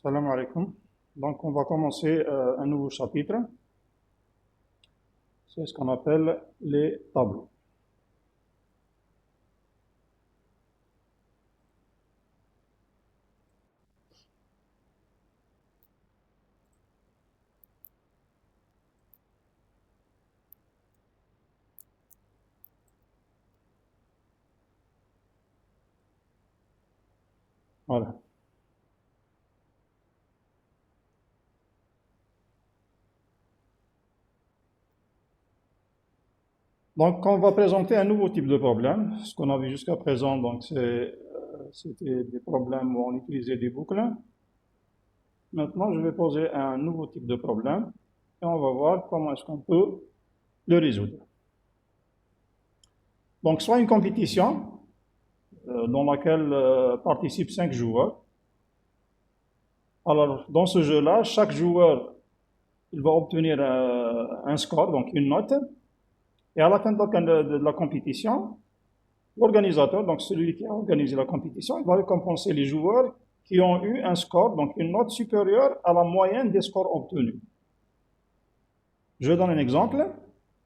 Salam alaikum. Donc, on va commencer un nouveau chapitre. C'est ce qu'on appelle les tableaux. Voilà. Donc, on va présenter un nouveau type de problème. Ce qu'on a vu jusqu'à présent, donc, c'était des problèmes où on utilisait des boucles. Maintenant, je vais poser un nouveau type de problème et on va voir comment est-ce qu'on peut le résoudre. Donc, soit une compétition dans laquelle participent 5 joueurs. Alors, dans ce jeu-là, chaque joueur il va obtenir un score, donc une note. Et à la fin de la compétition, l'organisateur, donc celui qui a organisé la compétition, il va récompenser les joueurs qui ont eu un score, donc une note supérieure à la moyenne des scores obtenus. Je donne un exemple.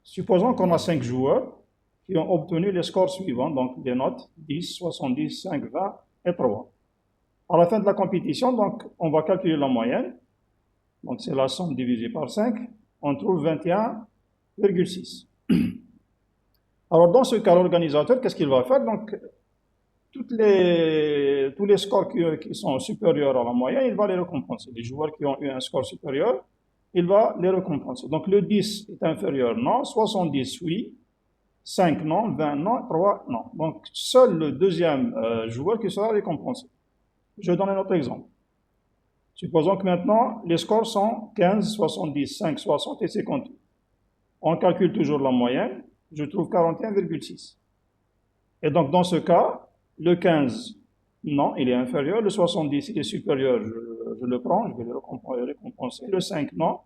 Supposons qu'on a 5 joueurs qui ont obtenu les scores suivants, donc des notes 10, 70, 5, 20 et 3. À la fin de la compétition, donc, on va calculer la moyenne. Donc, c'est la somme divisée par 5. On trouve 21,6. Alors, dans ce cas, l'organisateur, qu'est-ce qu'il va faire? Donc, tous les scores qui sont supérieurs à la moyenne, il va les récompenser. Les joueurs qui ont eu un score supérieur, il va les récompenser. Donc, le 10 est inférieur, non. 70, oui. 5, non. 20, non. 3, non. Donc, seul le deuxième joueur qui sera récompensé. Je donne un autre exemple. Supposons que maintenant, les scores sont 15, 70, 5, 60 et 58. On calcule toujours la moyenne. Je trouve 41,6. Et donc, dans ce cas, le 15, non, il est inférieur. Le 70, il est supérieur. Je le prends, je vais le récompenser. Le 5, non.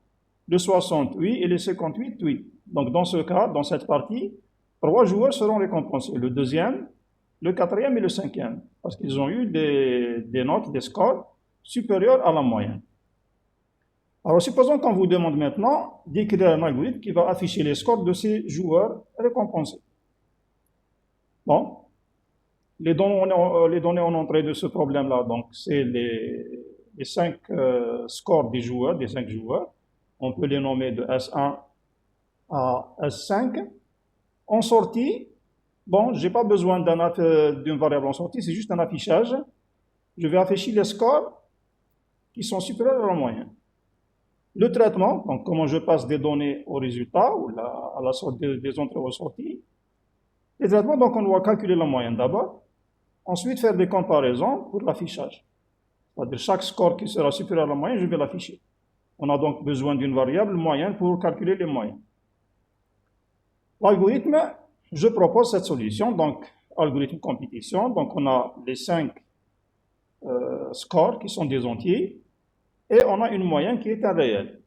Le 60, oui. Et le 58, oui. Donc, dans ce cas, dans cette partie, 3 joueurs seront récompensés. Le deuxième, le quatrième et le cinquième. Parce qu'ils ont eu des notes, des scores supérieurs à la moyenne. Alors, supposons qu'on vous demande maintenant d'écrire un algorithme qui va afficher les scores de ces joueurs récompensés. Bon, les données en entrée de ce problème-là, donc c'est les 5 scores des joueurs, des 5 joueurs. On peut les nommer de S1 à S5. En sortie, bon, je n'ai pas besoin d'une variable en sortie, c'est juste un affichage. Je vais afficher les scores qui sont supérieurs à la moyenne. Le traitement, donc comment je passe des données au résultat ou à la sorte des entrées aux sorties. Les traitements, donc on doit calculer la moyenne d'abord, ensuite faire des comparaisons pour l'affichage. C'est-à-dire chaque score qui sera supérieur à la moyenne, je vais l'afficher. On a donc besoin d'une variable moyenne pour calculer les moyennes. L'algorithme, je propose cette solution, donc algorithme compétition, donc on a les 5 scores qui sont des entiers, et on a une moyenne qui est un réel.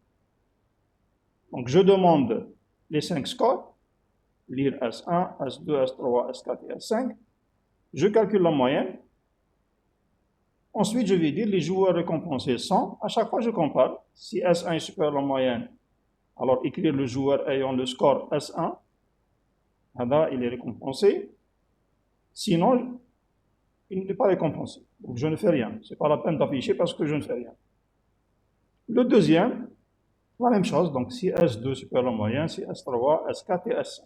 Donc je demande les 5 scores, lire S1, S2, S3, S4 et S5. Je calcule la moyenne. Ensuite, je vais dire les joueurs récompensés sont. À chaque fois, je compare. Si S1 est supérieur à la moyenne, alors écrire le joueur ayant le score S1. Là, il est récompensé. Sinon, il n'est pas récompensé. Donc, je ne fais rien. Ce n'est pas la peine d'afficher parce que je ne fais rien. Le deuxième, la même chose. Donc, si S2 est supérieur à la moyenne, si S3, S4 et S5.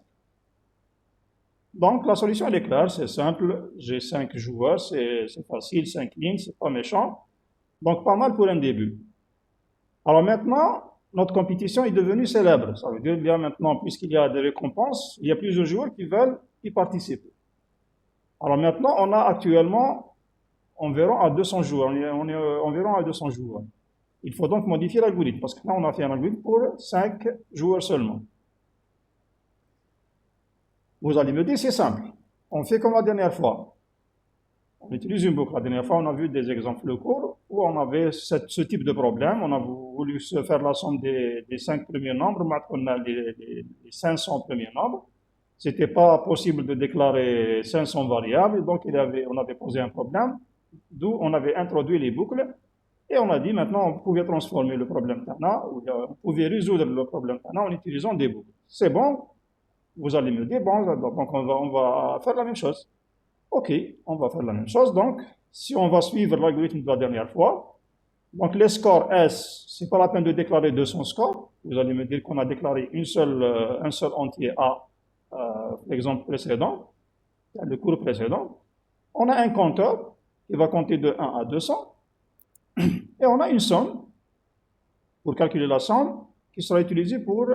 Donc, la solution, elle est claire, c'est simple. J'ai 5 joueurs, c'est facile, 5 lignes, c'est pas méchant. Donc, pas mal pour un début. Alors maintenant, notre compétition est devenue célèbre. Ça veut dire qu'il y a maintenant, puisqu'il y a des récompenses, il y a plusieurs joueurs qui veulent y participer. Alors maintenant, on a actuellement environ à 200 joueurs. On est environ à 200 joueurs. Il faut donc modifier l'algorithme, parce que là, on a fait un algorithme pour 5 joueurs seulement. Vous allez me dire, c'est simple. On fait comme la dernière fois. On utilise une boucle. La dernière fois, on a vu des exemples courts où on avait ce type de problème. On a voulu se faire la somme des 5 premiers nombres. Maintenant, on a les 500 premiers nombres. C'était pas possible de déclarer 500 variables. Donc, on avait posé un problème, d'où on avait introduit les boucles. Et on a dit maintenant, on pouvait transformer le problème Tana, ou on pouvait résoudre le problème Tana en utilisant des boucles. C'est bon, vous allez me dire, bon, donc on va faire la même chose. Ok, on va faire la même chose. Donc, si on va suivre l'algorithme de la dernière fois, donc les scores S, c'est pas la peine de déclarer 200 scores. Vous allez me dire qu'on a déclaré un seul entier A, l'exemple précédent, le cours précédent. On a un compteur qui va compter de 1 à 200. Et on a une somme pour calculer la somme qui sera utilisée pour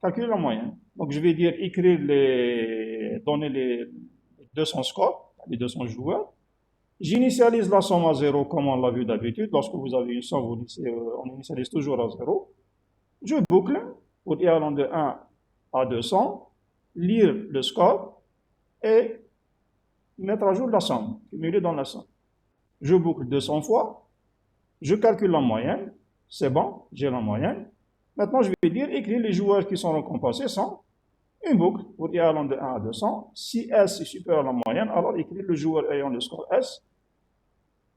calculer la moyenne. Donc je vais dire écrire donner les 200 scores, les 200 joueurs. J'initialise la somme à 0 comme on l'a vu d'habitude. Lorsque vous avez une somme, on initialise toujours à 0. Je boucle pour y allant de 1 à 200, lire le score et mettre à jour la somme, cumuler dans la somme. Je boucle 200 fois, je calcule la moyenne, c'est bon, j'ai la moyenne. Maintenant, je vais dire écrire les joueurs qui sont récompensés sont une boucle pour y allant de 1 à 200. Si S est supérieur à la moyenne, alors écrire le joueur ayant le score S.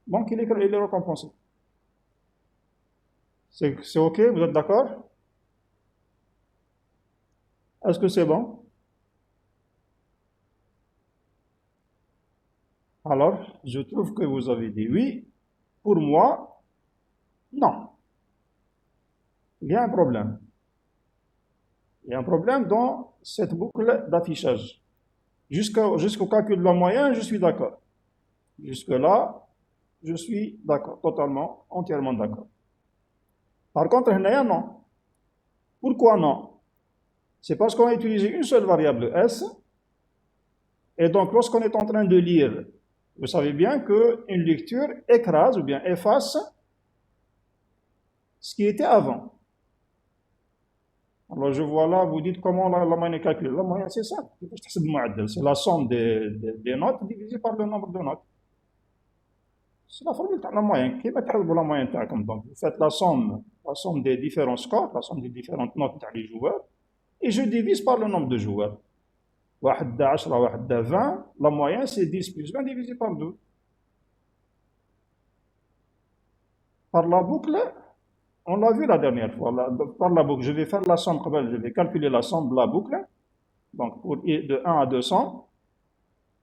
Donc, il est récompensé. C'est OK? Vous êtes d'accord? Est-ce que c'est bon? Alors, je trouve que vous avez dit oui. Pour moi, non. Il y a un problème. Il y a un problème dans cette boucle d'affichage. Jusqu'au calcul de la moyenne, je suis d'accord. Jusque-là, je suis d'accord, totalement, entièrement d'accord. Par contre, non. Pourquoi non? C'est parce qu'on a utilisé une seule variable S, et donc lorsqu'on est en train de lire, vous savez bien qu'une lecture écrase ou bien efface ce qui était avant. Alors je vois là, vous dites comment la moyenne est calculée. La moyenne, c'est ça. C'est la somme des notes divisée par le nombre de notes. C'est la formule de la moyenne. Qui va la moyenne? Donc vous faites la somme des différents scores, la somme des différentes notes des joueurs, et je divise par le nombre de joueurs. 1 10, 1 20, la moyenne c'est 10 plus 20 divisé par 2. Par la boucle, on l'a vu la dernière fois, par la boucle, je vais faire la somme, je vais calculer la somme de la boucle, donc de 1 à 200,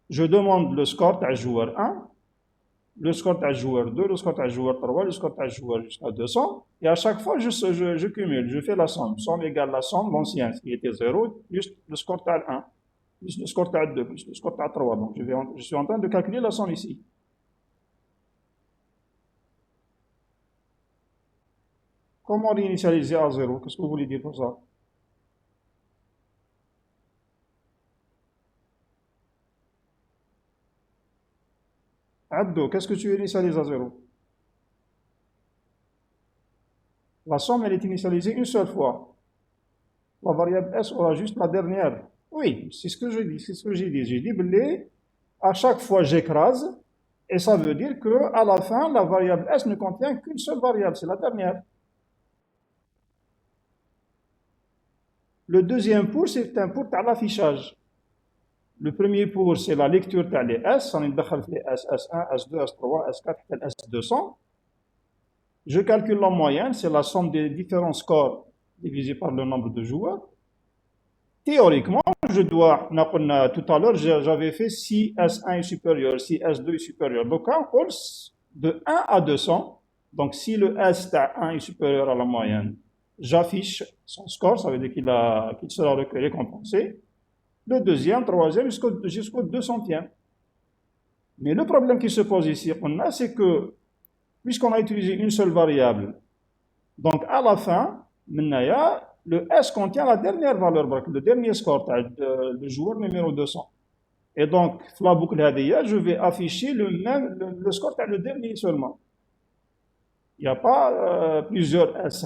je demande le score du joueur 1, le score du joueur 2, le score du joueur 3, le score du joueur jusqu'à 200, et à chaque fois je cumule, je fais la somme égale la somme, l'ancien, qui était 0, plus le score du 1, plus le score du 2, plus le score du 3, donc je suis en train de calculer la somme ici. Comment réinitialiser à 0? Qu'est-ce que vous voulez dire pour ça? Addo, qu'est-ce que tu initialises à 0? La somme, elle est initialisée une seule fois. La variable S aura juste la dernière. Oui, c'est ce que je dis, c'est ce que j'ai dit. J'ai dit, à chaque fois j'écrase, et ça veut dire que à la fin, la variable S ne contient qu'une seule variable, c'est la dernière. Le deuxième pour, c'est un pour à l'affichage. Le premier pour, c'est la lecture des S, on est les S, S1, S2, S3, S4, S200. Je calcule la moyenne, c'est la somme des différents scores divisé par le nombre de joueurs. Théoriquement, je dois, tout à l'heure, j'avais fait si S1 est supérieur, si S2 est supérieur. Donc, on parle de 1 à 200. Donc, si le S1 est supérieur à la moyenne, j'affiche son score, ça veut dire qu'il sera récompensé. Le deuxième, troisième, jusqu'au 200e. Mais le problème qui se pose ici, c'est que, puisqu'on a utilisé une seule variable, donc à la fin, le S contient la dernière valeur, le dernier score du joueur numéro 200. Et donc, la boucle je vais afficher le score le dernier seulement. Il n'y a pas plusieurs S.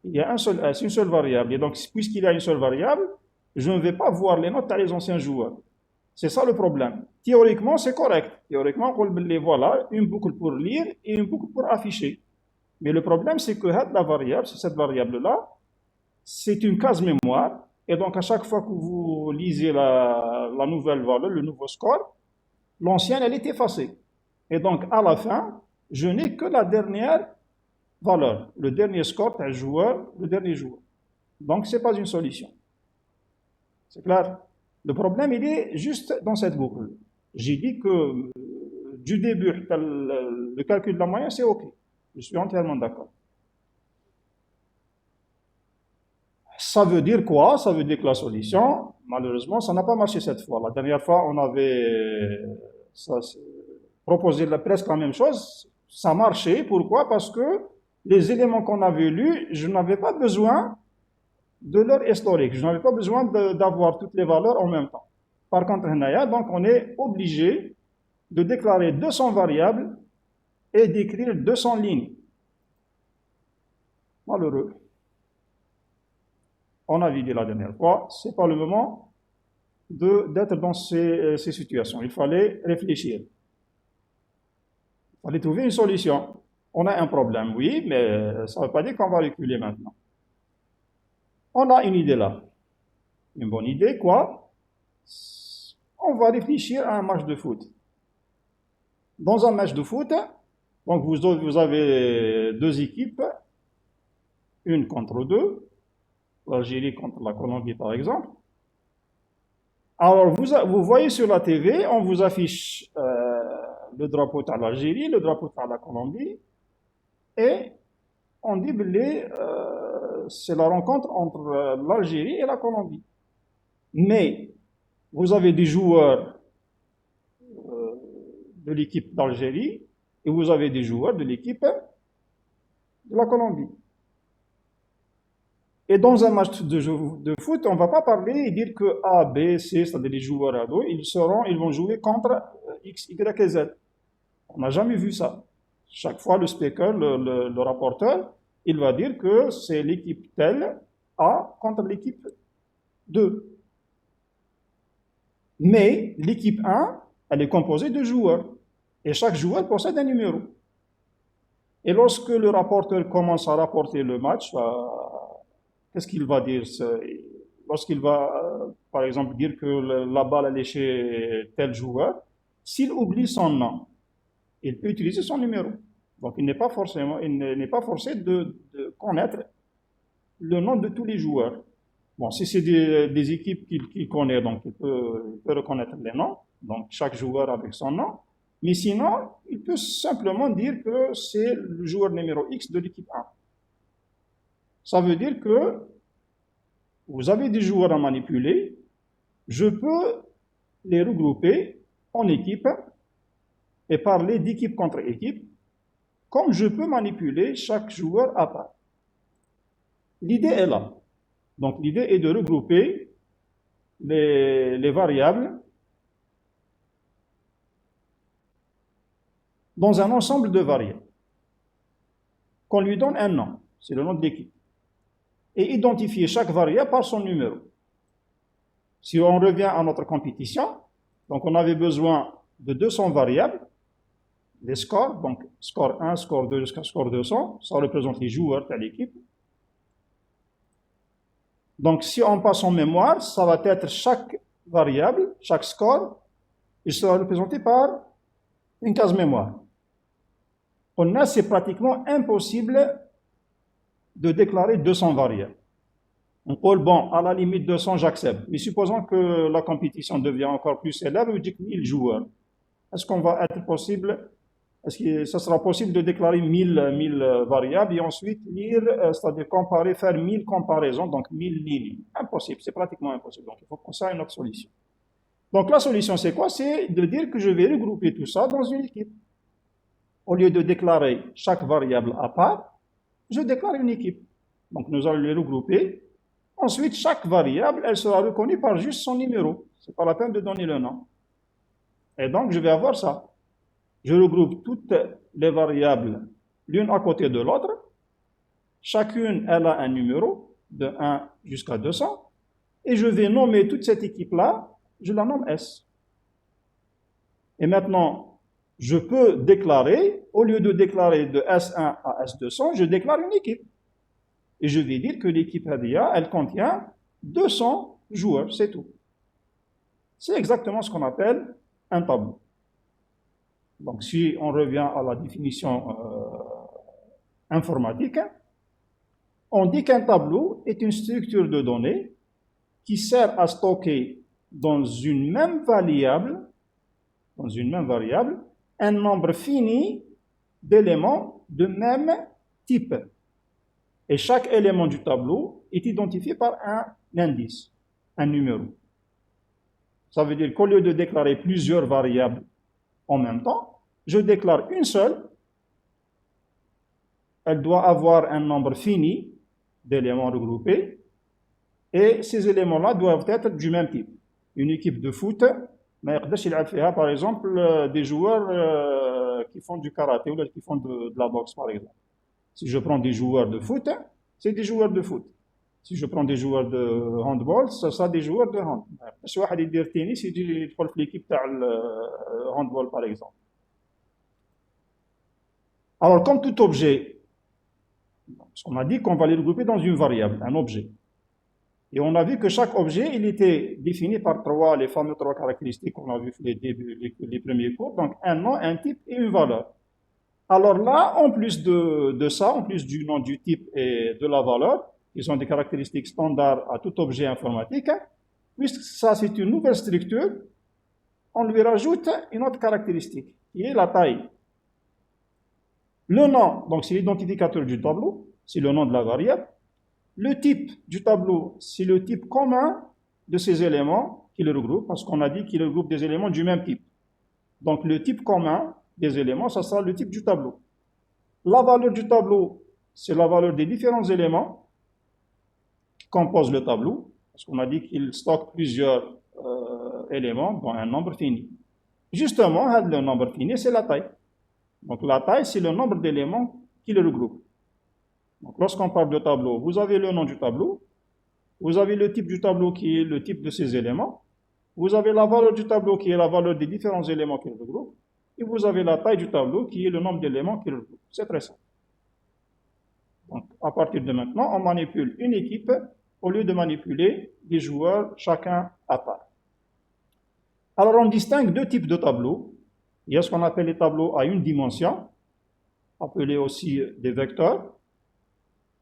Il y a un seul S, une seule variable. Et donc, puisqu'il y a une seule variable, je ne vais pas voir les notes des anciens joueurs. C'est ça le problème. Théoriquement, c'est correct. Théoriquement, on les voilà, une boucle pour lire et une boucle pour afficher. Mais le problème, c'est que la variable, cette variable-là, c'est une case mémoire. Et donc, à chaque fois que vous lisez la nouvelle valeur, le nouveau score, l'ancienne, elle est effacée. Et donc, à la fin, je n'ai que la dernière valeur. Le dernier score d'un joueur, le dernier joueur. Donc, ce n'est pas une solution. C'est clair? Le problème, il est juste dans cette boucle. J'ai dit que du début, le calcul de la moyenne, c'est OK. Je suis entièrement d'accord. Ça veut dire quoi? Ça veut dire que la solution, malheureusement, ça n'a pas marché cette fois. La dernière fois, on avait proposé presque la même chose. Ça marchait. Pourquoi? Parce que les éléments qu'on avait lus, je n'avais pas besoin de leur historique. Je n'avais pas besoin d'avoir toutes les valeurs en même temps. Par contre, donc, on est obligé de déclarer 200 variables et d'écrire 200 lignes. Malheureux. On a dit la dernière fois, ce n'est pas le moment d'être dans ces situations. Il fallait réfléchir. Il fallait trouver une solution. On a un problème, oui, mais ça ne veut pas dire qu'on va reculer maintenant. On a une idée là. Une bonne idée, quoi? On va réfléchir à un match de foot. Dans un match de foot, donc vous avez deux équipes, une contre deux, l'Algérie contre la Colombie par exemple. Alors vous voyez sur la TV, on vous affiche le drapeau de l'Algérie, le drapeau de la Colombie, et on dit c'est la rencontre entre l'Algérie et la Colombie. Mais vous avez des joueurs de l'équipe d'Algérie et vous avez des joueurs de l'équipe de la Colombie. Et dans un match de foot, on ne va pas parler et dire que A, B, C, c'est-à-dire les joueurs à dos, ils vont jouer contre X, Y et Z. On n'a jamais vu ça. Chaque fois, le speaker, le rapporteur, il va dire que c'est l'équipe telle A contre l'équipe 2. Mais l'équipe 1, elle est composée de joueurs. Et chaque joueur possède un numéro. Et lorsque le rapporteur commence à rapporter le match, qu'est-ce qu'il va dire? Lorsqu'il va, par exemple, dire que la balle elle est chez tel joueur, s'il oublie son nom, il peut utiliser son numéro. Donc il n'est pas forcé de connaître le nom de tous les joueurs. Bon, si c'est des équipes qu'il connaît, donc il peut reconnaître les noms, donc chaque joueur avec son nom. Mais sinon, il peut simplement dire que c'est le joueur numéro X de l'équipe 1. Ça veut dire que vous avez des joueurs à manipuler, je peux les regrouper en équipes et parler d'équipe contre équipe, comme je peux manipuler chaque joueur à part. L'idée est là. Donc l'idée est de regrouper les variables dans un ensemble de variables, qu'on lui donne un nom, c'est le nom de l'équipe, et identifier chaque variable par son numéro. Si on revient à notre compétition, donc on avait besoin de 200 variables, les scores, donc score 1, score 2 jusqu'à score 200, ça représente les joueurs de l'équipe. Donc si on passe en mémoire, ça va être chaque variable, chaque score, il sera représenté par une case mémoire. On a, c'est pratiquement impossible de déclarer 200 variables. On peut, bon, à la limite 200, j'accepte. Mais supposons que la compétition devient encore plus célèbre, on dit que 1000 joueurs. Est-ce qu'on va être possible, est-ce que ça sera possible de déclarer 1000 variables et ensuite lire, c'est-à-dire comparer, faire 1000 comparaisons, donc 1000 lignes? Impossible, c'est pratiquement impossible. Donc il faut penser à une autre solution. Donc la solution, c'est quoi? C'est de dire que je vais regrouper tout ça dans une équipe. Au lieu de déclarer chaque variable à part, je déclare une équipe. Donc nous allons les regrouper. Ensuite, chaque variable, elle sera reconnue par juste son numéro. Ce n'est pas la peine de donner le nom. Et donc, je vais avoir ça. Je regroupe toutes les variables l'une à côté de l'autre. Chacune, elle a un numéro de 1 jusqu'à 200. Et je vais nommer toute cette équipe-là, je la nomme S. Et maintenant, je peux déclarer, au lieu de déclarer de S1 à S200, je déclare une équipe. Et je vais dire que l'équipe Hadia, elle contient 200 joueurs, c'est tout. C'est exactement ce qu'on appelle un tableau. Donc si on revient à la définition informatique, on dit qu'un tableau est une structure de données qui sert à stocker dans une même variable un nombre fini d'éléments de même type. Et chaque élément du tableau est identifié par un indice, un numéro. Ça veut dire qu'au lieu de déclarer plusieurs variables en même temps, je déclare une seule. Elle doit avoir un nombre fini d'éléments regroupés. Et ces éléments-là doivent être du même type. Une équipe de foot, par exemple, des joueurs qui font du karaté ou qui font de la boxe, par exemple. Si je prends des joueurs de foot, c'est des joueurs de foot. Si je prends des joueurs de handball, ce sera des joueurs de handball. Si واحد يدير tennis, يدخل في l'équipe تاع handball, par exemple. Alors, comme tout objet, on a dit qu'on va les regrouper dans une variable, un objet. Et on a vu que chaque objet, il était défini par les fameux trois caractéristiques qu'on a vu les premiers cours. Donc, un nom, un type et une valeur. Alors là, en plus de ça, en plus du nom, du type et de la valeur, qui sont des caractéristiques standards à tout objet informatique, puisque ça c'est une nouvelle structure, on lui rajoute une autre caractéristique, qui est la taille. Le nom, donc c'est l'identificateur du tableau, c'est le nom de la variable. Le type du tableau, c'est le type commun de ces éléments qui le regroupent, parce qu'on a dit qu'il regroupe des éléments du même type. Donc le type commun des éléments, ça sera le type du tableau. La valeur du tableau, c'est la valeur des différents éléments qui composent le tableau, parce qu'on a dit qu'il stocke plusieurs éléments dans un nombre fini. Justement, le nombre fini, c'est la taille. Donc la taille, c'est le nombre d'éléments qui le regroupent. Donc lorsqu'on parle de tableau, vous avez le nom du tableau, vous avez le type du tableau qui est le type de ces éléments, vous avez la valeur du tableau qui est la valeur des différents éléments qui le regroupent, et vous avez la taille du tableau qui est le nombre d'éléments qui le regroupent. C'est très simple. Donc à partir de maintenant, on manipule une équipe au lieu de manipuler des joueurs chacun à part. Alors on distingue deux types de tableaux. Il y a ce qu'on appelle les tableaux à une dimension, appelés aussi des vecteurs,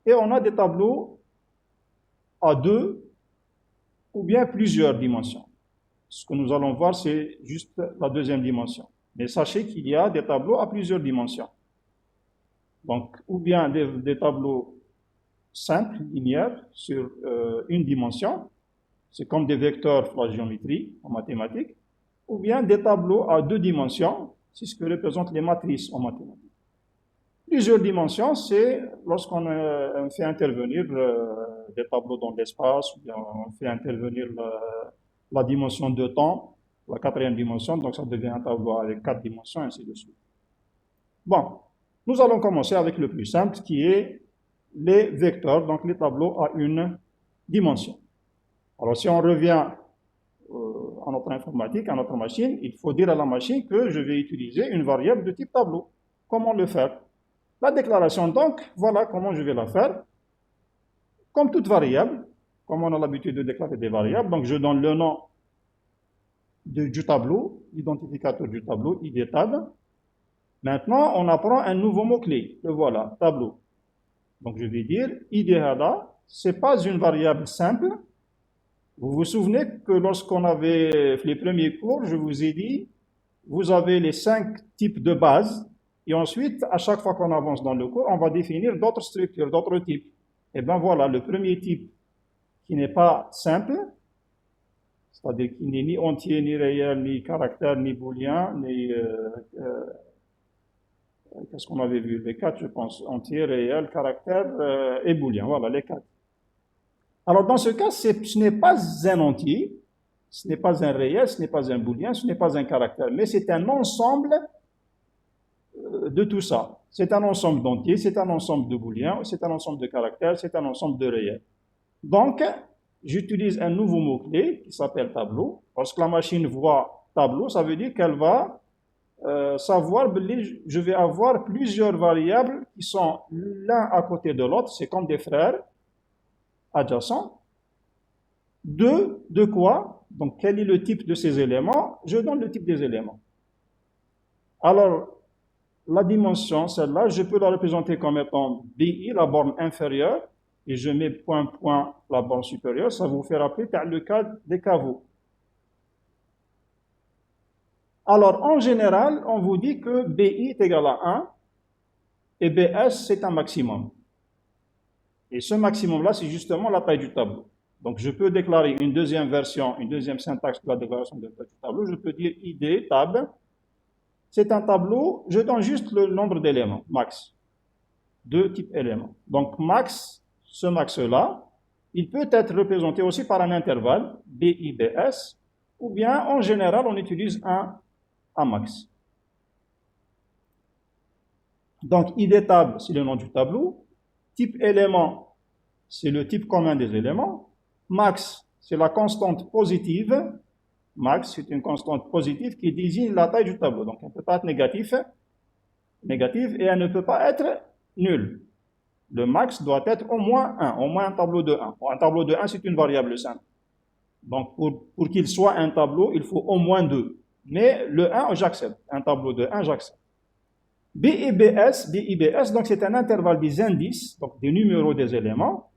et on a des tableaux à deux ou bien plusieurs dimensions. Ce que nous allons voir, c'est juste la deuxième dimension. Mais sachez qu'il y a des tableaux à plusieurs dimensions. Donc, ou bien des tableaux simples, linéaires, sur une dimension, c'est comme des vecteurs pour la géométrie en mathématiques, ou bien des tableaux à deux dimensions, c'est ce que représentent les matrices en mathématiques. Plusieurs dimensions, c'est lorsqu'on fait intervenir des tableaux dans l'espace, ou bien on fait intervenir la dimension de temps, la quatrième dimension, donc ça devient un tableau avec 4 dimensions, ainsi de suite. Bon, nous allons commencer avec le plus simple, qui est les vecteurs, donc les tableaux à une dimension. Alors si on revient à notre informatique, à notre machine, il faut dire à la machine que je vais utiliser une variable de type tableau. Comment le faire? La déclaration, donc, voilà comment je vais la faire. Comme toute variable, comme on a l'habitude de déclarer des variables, donc je donne le nom du tableau, l'identificateur du tableau, ID tab. Maintenant, on apprend un nouveau mot-clé. Le voilà, tableau. Donc je vais dire ID hada, ce n'est pas une variable simple. Vous vous souvenez que lorsqu'on avait fait les premiers cours, je vous ai dit, vous avez les 5 types de base. Et ensuite, à chaque fois qu'on avance dans le cours, on va définir d'autres structures, d'autres types. Et bien voilà, le premier type qui n'est pas simple, c'est-à-dire qui n'est ni entier, ni réel, ni caractère, ni booléen, ni... qu'est-ce qu'on avait vu? Les 4, je pense. Entier, réel, caractère et booléen. Voilà, les 4. Alors dans ce cas, ce n'est pas un entier, ce n'est pas un réel, ce n'est pas un booléen, ce n'est pas un caractère, mais c'est un ensemble de tout ça. C'est un ensemble d'entiers, c'est un ensemble de booléens, c'est un ensemble de caractères, c'est un ensemble de réels. Donc, j'utilise un nouveau mot-clé qui s'appelle tableau. Lorsque la machine voit tableau, ça veut dire qu'elle va savoir que je vais avoir plusieurs variables qui sont l'un à côté de l'autre, c'est comme des frères adjacents. De quoi? Donc, quel est le type de ces éléments? Je donne le type des éléments. Alors, la dimension, celle-là, je peux la représenter comme étant BI, la borne inférieure, et je mets point, point, la borne supérieure. Ça vous fait rappeler le cas des caveaux. Alors, en général, on vous dit que BI est égal à 1 et BS, c'est un maximum. Et ce maximum-là, c'est justement la taille du tableau. Donc, je peux déclarer une deuxième version, une deuxième syntaxe de la déclaration de taille du tableau. Je peux dire ID, tab. C'est un tableau, je donne juste le nombre d'éléments, max. Deux types éléments. Donc, max, ce max-là, il peut être représenté aussi par un intervalle, BI, BS, ou bien, en général, on utilise un max. Donc, ID tab, c'est le nom du tableau. Type élément, c'est le type commun des éléments. Max, c'est la constante positive. Max, c'est une constante positive qui désigne la taille du tableau. Donc, elle ne peut pas être négative, et elle ne peut pas être nulle. Le max doit être au moins 1, au moins un tableau de 1. Un tableau de 1, c'est une variable simple. Donc, pour qu'il soit un tableau, il faut au moins 2. Mais le 1, j'accepte. Un tableau de 1, j'accepte. BIBS, donc c'est un intervalle des indices, donc des numéros des éléments,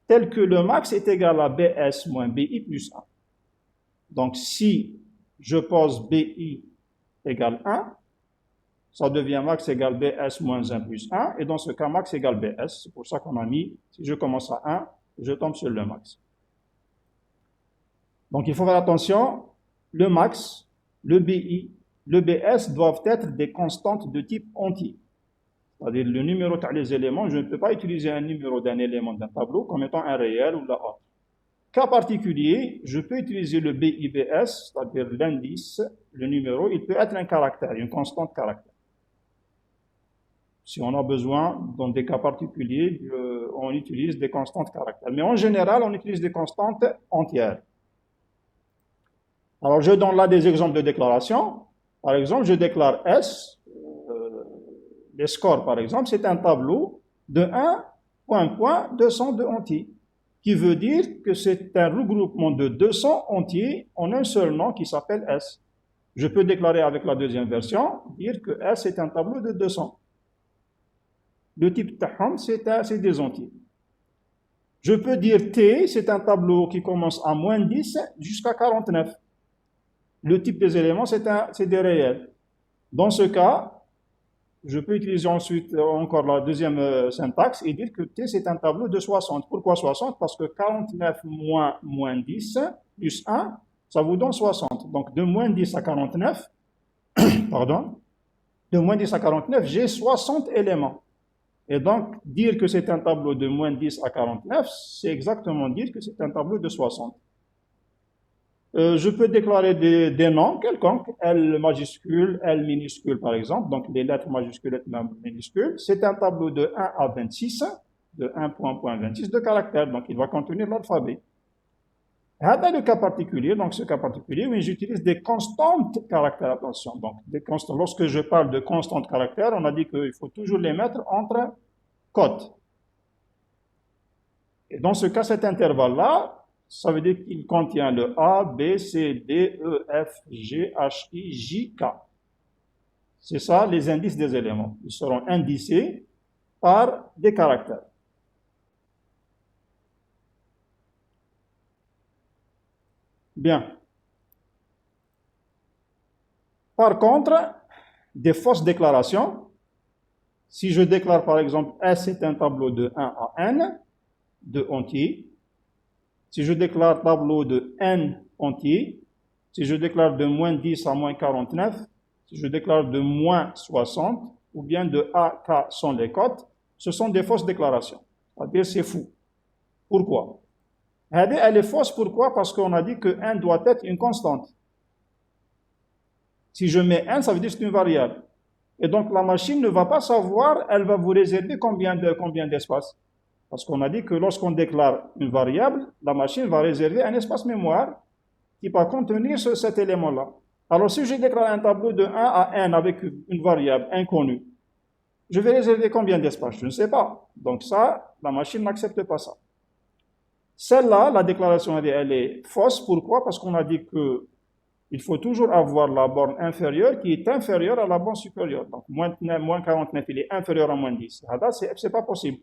tel que le max est égal à BS moins BI plus 1. Donc, si je pose BI égale 1, ça devient max égale BS moins 1 plus 1, et dans ce cas, max égale BS. C'est pour ça qu'on a mis, si je commence à 1, je tombe sur le max. Donc, il faut faire attention, le max, le BI, le BS doivent être des constantes de type entier. C'est-à-dire, le numéro des éléments, je ne peux pas utiliser un numéro d'un élément d'un tableau comme étant un réel ou la autre. Cas particulier, je peux utiliser le BIBS, c'est-à-dire l'indice, le numéro, il peut être un caractère, une constante caractère. Si on a besoin, dans des cas particuliers, on utilise des constantes caractères. Mais en général, on utilise des constantes entières. Alors, je donne là des exemples de déclaration. Par exemple, je déclare S, les scores par exemple, c'est un tableau de 1, point, point, 202 entiers, qui veut dire que c'est un regroupement de 200 entiers en un seul nom qui s'appelle S. Je peux déclarer avec la deuxième version, dire que S est un tableau de 200. Le type Taham, c'est des entiers. Je peux dire T, c'est un tableau qui commence à moins 10 jusqu'à 49. Le type des éléments, c'est des réels. Dans ce cas, je peux utiliser ensuite encore la deuxième syntaxe et dire que T, c'est un tableau de 60. Pourquoi 60? Parce que 49 moins 10 plus 1, ça vous donne 60. Donc, de moins 10 à 49, pardon, de moins 10 à 49, j'ai 60 éléments. Et donc, dire que c'est un tableau de moins 10 à 49, c'est exactement dire que c'est un tableau de 60. Je peux déclarer des noms quelconques, L majuscule, L minuscule par exemple, donc les lettres majuscules et minuscules. C'est un tableau de 1 à 26, de 1 point 26 de caractères, donc il va contenir l'alphabet. Dans le cas particulier, donc ce cas particulier, oui, j'utilise des constantes caractères, attention. Donc, des constantes. Lorsque je parle de constantes caractères, on a dit qu'il faut toujours les mettre entre cotes. Et dans ce cas, cet intervalle-là, ça veut dire qu'il contient le A, B, C, D, E, F, G, H, I, J, K. C'est ça, les indices des éléments. Ils seront indicés par des caractères. Bien. Par contre, des fausses déclarations, si je déclare par exemple S est un tableau de 1 à N, de entiers, si je déclare tableau de N entier, si je déclare de moins 10 à moins 49, si je déclare de moins 60, ou bien de A, K sont les cotes, ce sont des fausses déclarations. C'est-à-dire c'est fou. Pourquoi? Elle est fausse, pourquoi? Parce qu'on a dit que N doit être une constante. Si je mets N, ça veut dire que c'est une variable. Et donc la machine ne va pas savoir, elle va vous réserver combien d'espace. Parce qu'on a dit que lorsqu'on déclare une variable, la machine va réserver un espace mémoire qui va contenir cet élément-là. Alors si je déclare un tableau de 1 à n avec une variable inconnue, je vais réserver combien d'espace? Je ne sais pas. Donc ça, la machine n'accepte pas ça. Celle-là, la déclaration, elle est fausse. Pourquoi? Parce qu'on a dit que il faut toujours avoir la borne inférieure qui est inférieure à la borne supérieure. Donc, moins 49, il est inférieur à moins 10. C'est pas possible.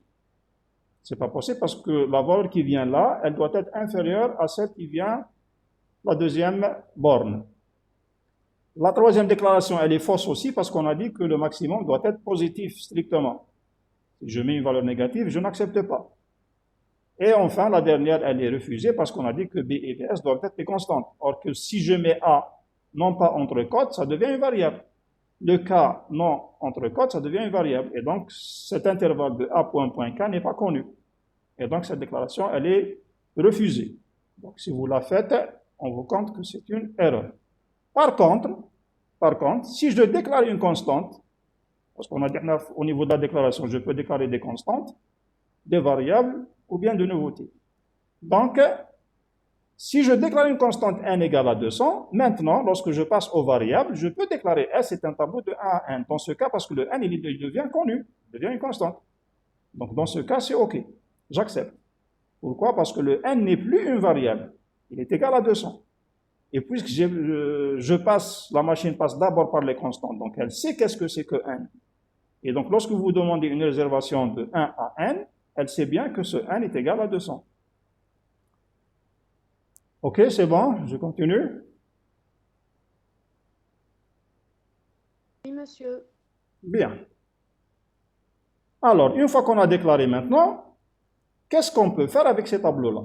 C'est pas possible parce que la valeur qui vient là, elle doit être inférieure à celle qui vient la deuxième borne. La troisième déclaration, elle est fausse aussi parce qu'on a dit que le maximum doit être positif strictement. Si je mets une valeur négative, je n'accepte pas. Et enfin, la dernière, elle est refusée parce qu'on a dit que B et BS doivent être des constantes. Or que si je mets A non pas entre cotes, ça devient une variable. Le K non entre cotes, ça devient une variable. Et donc, cet intervalle de A point K n'est pas connu. Et donc, cette déclaration, elle est refusée. Donc, si vous la faites, on vous compte que c'est une erreur. Par contre, si je déclare une constante, parce qu'on a dit au niveau de la déclaration, je peux déclarer des constantes, des variables ou bien de nouveautés. Donc, si je déclare une constante n égale à 200, maintenant, lorsque je passe aux variables, je peux déclarer S est un tableau de 1 à n. Dans ce cas, parce que le n, il devient connu, il devient une constante. Donc, dans ce cas, c'est OK. J'accepte. Pourquoi? Parce que le n n'est plus une variable. Il est égal à 200. Et puisque la machine passe d'abord par les constantes, donc elle sait qu'est-ce que c'est que n. Et donc, lorsque vous demandez une réservation de 1 à n, elle sait bien que ce n est égal à 200. OK, c'est bon, je continue. Oui, monsieur. Bien. Alors, une fois qu'on a déclaré maintenant, qu'est-ce qu'on peut faire avec ces tableaux-là?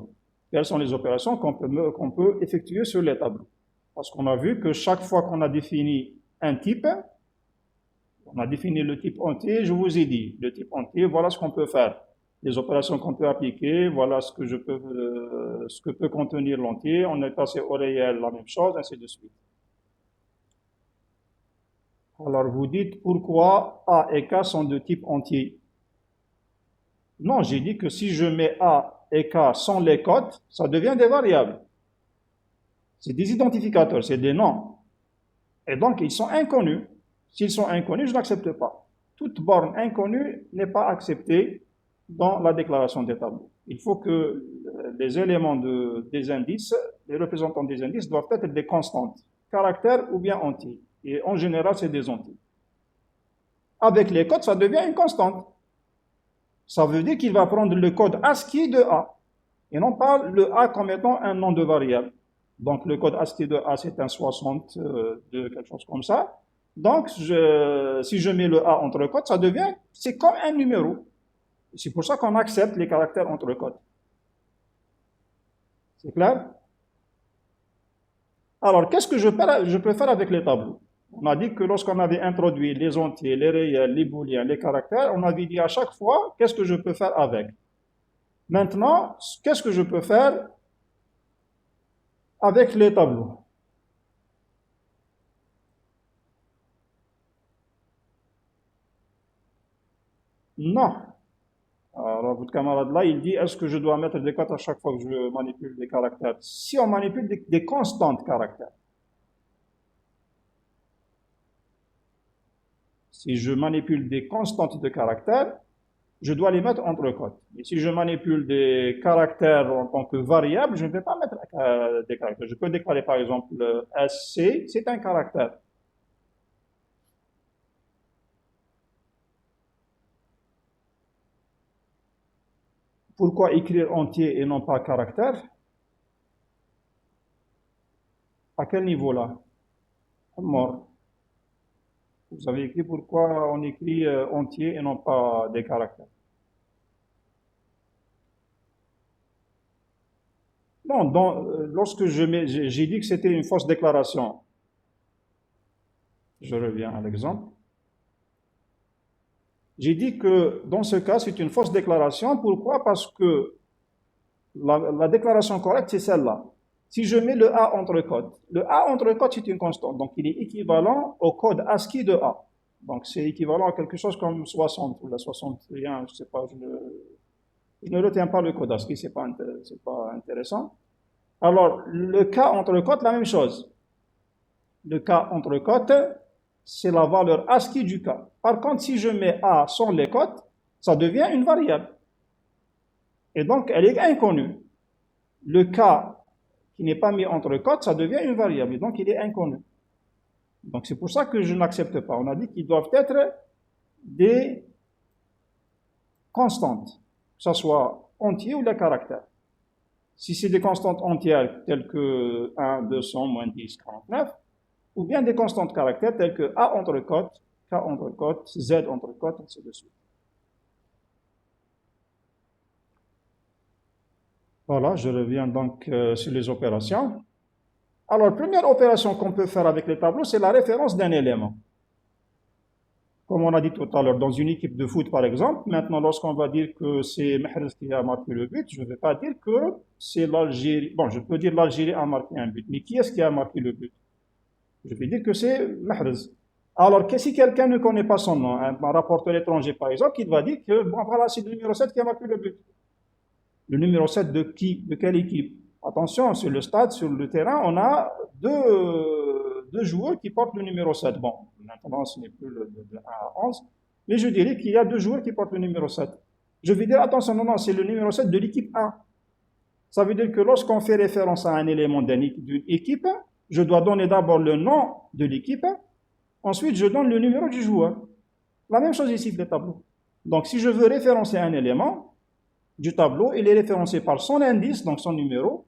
Quelles sont les opérations qu'on peut effectuer sur les tableaux? Parce qu'on a vu que chaque fois qu'on a défini un type, on a défini le type entier, je vous ai dit, le type entier, voilà ce qu'on peut faire. Les opérations qu'on peut appliquer, voilà ce que peut contenir l'entier. On est passé au réel, la même chose, ainsi de suite. Alors vous dites pourquoi A et K sont de type entier? Non, j'ai dit que si je mets A et K sans les cotes, ça devient des variables. C'est des identificateurs, c'est des noms. Et donc, ils sont inconnus. S'ils sont inconnus, je n'accepte pas. Toute borne inconnue n'est pas acceptée dans la déclaration des tableaux. Il faut que les éléments des indices, les représentants des indices doivent être des constantes, caractères ou bien entiers. Et en général, c'est des entiers. Avec les codes, ça devient une constante. Ça veut dire qu'il va prendre le code ASCII de A, et non pas le A comme étant un nom de variable. Donc, le code ASCII de A, c'est un 60 de quelque chose comme ça. Donc, si je mets le A entre codes, c'est comme un numéro. C'est pour ça qu'on accepte les caractères entre codes. C'est clair? Alors, qu'est-ce que je peux faire avec les tableaux? On a dit que lorsqu'on avait introduit les entiers, les réels, les booléens, les caractères, on avait dit à chaque fois, qu'est-ce que je peux faire avec? Maintenant, qu'est-ce que je peux faire avec les tableaux? Non. Alors, votre camarade là, il dit, est-ce que je dois mettre des cotes à chaque fois que je manipule des caractères? Si on manipule des constantes caractères. Si je manipule des constantes de caractères, je dois les mettre entre cotes. Et si je manipule des caractères en tant que variables, je ne vais pas mettre des caractères. Je peux déclarer par exemple SC, c'est un caractère. Pourquoi écrire entier et non pas caractère? À quel niveau là? Mort. Vous avez écrit pourquoi on écrit entier et non pas des caractères. Non, lorsque j'ai dit que c'était une fausse déclaration. Je reviens à l'exemple. J'ai dit que dans ce cas, c'est une fausse déclaration. Pourquoi? Parce que la déclaration correcte, c'est celle-là. Si je mets le A entre codes, le A entre codes, c'est une constante. Donc, il est équivalent au code ASCII de A. Donc, c'est équivalent à quelque chose comme 60 ou la 61, je ne sais pas, je ne retiens pas le code ASCII, c'est pas intéressant. Alors, le K entre codes, la même chose. Le K entre codes, c'est la valeur ASCII du K. Par contre, si je mets A sans les codes, ça devient une variable. Et donc, elle est inconnue. Le K qui n'est pas mis entre cotes, ça devient une variable, et donc il est inconnu. Donc c'est pour ça que je n'accepte pas. On a dit qu'ils doivent être des constantes, que ce soit entiers ou les caractères. Si c'est des constantes entières telles que 1, 200, moins 10, 49, ou bien des constantes caractères telles que A entre cotes, K entre cotes, Z entre cotes, ainsi de suite. Voilà, je reviens donc sur les opérations. Alors, première opération qu'on peut faire avec les tableaux, c'est la référence d'un élément. Comme on a dit tout à l'heure, dans une équipe de foot, par exemple, maintenant, lorsqu'on va dire que c'est Mahrez qui a marqué le but, je ne vais pas dire que c'est l'Algérie. Bon, je peux dire l'Algérie a marqué un but, mais qui est-ce qui a marqué le but? Je vais dire que c'est Mahrez. Alors, si quelqu'un ne connaît pas son nom, un rapporteur étranger, par exemple, il va dire que, bon, voilà, c'est le numéro 7 qui a marqué le but. Le numéro 7 de qui? De quelle équipe? Attention, sur le stade, sur le terrain, on a deux joueurs qui portent le numéro 7. Bon, maintenant, ce n'est plus de 1 à 11, mais je dirais qu'il y a 2 joueurs qui portent le numéro 7. Je vais dire, attention, non, c'est le numéro 7 de l'équipe 1. Ça veut dire que lorsqu'on fait référence à un élément d'une équipe, je dois donner d'abord le nom de l'équipe, ensuite je donne le numéro du joueur. La même chose ici pour les tableaux. Donc, si je veux référencer un élément du tableau, il est référencé par son indice, donc son numéro,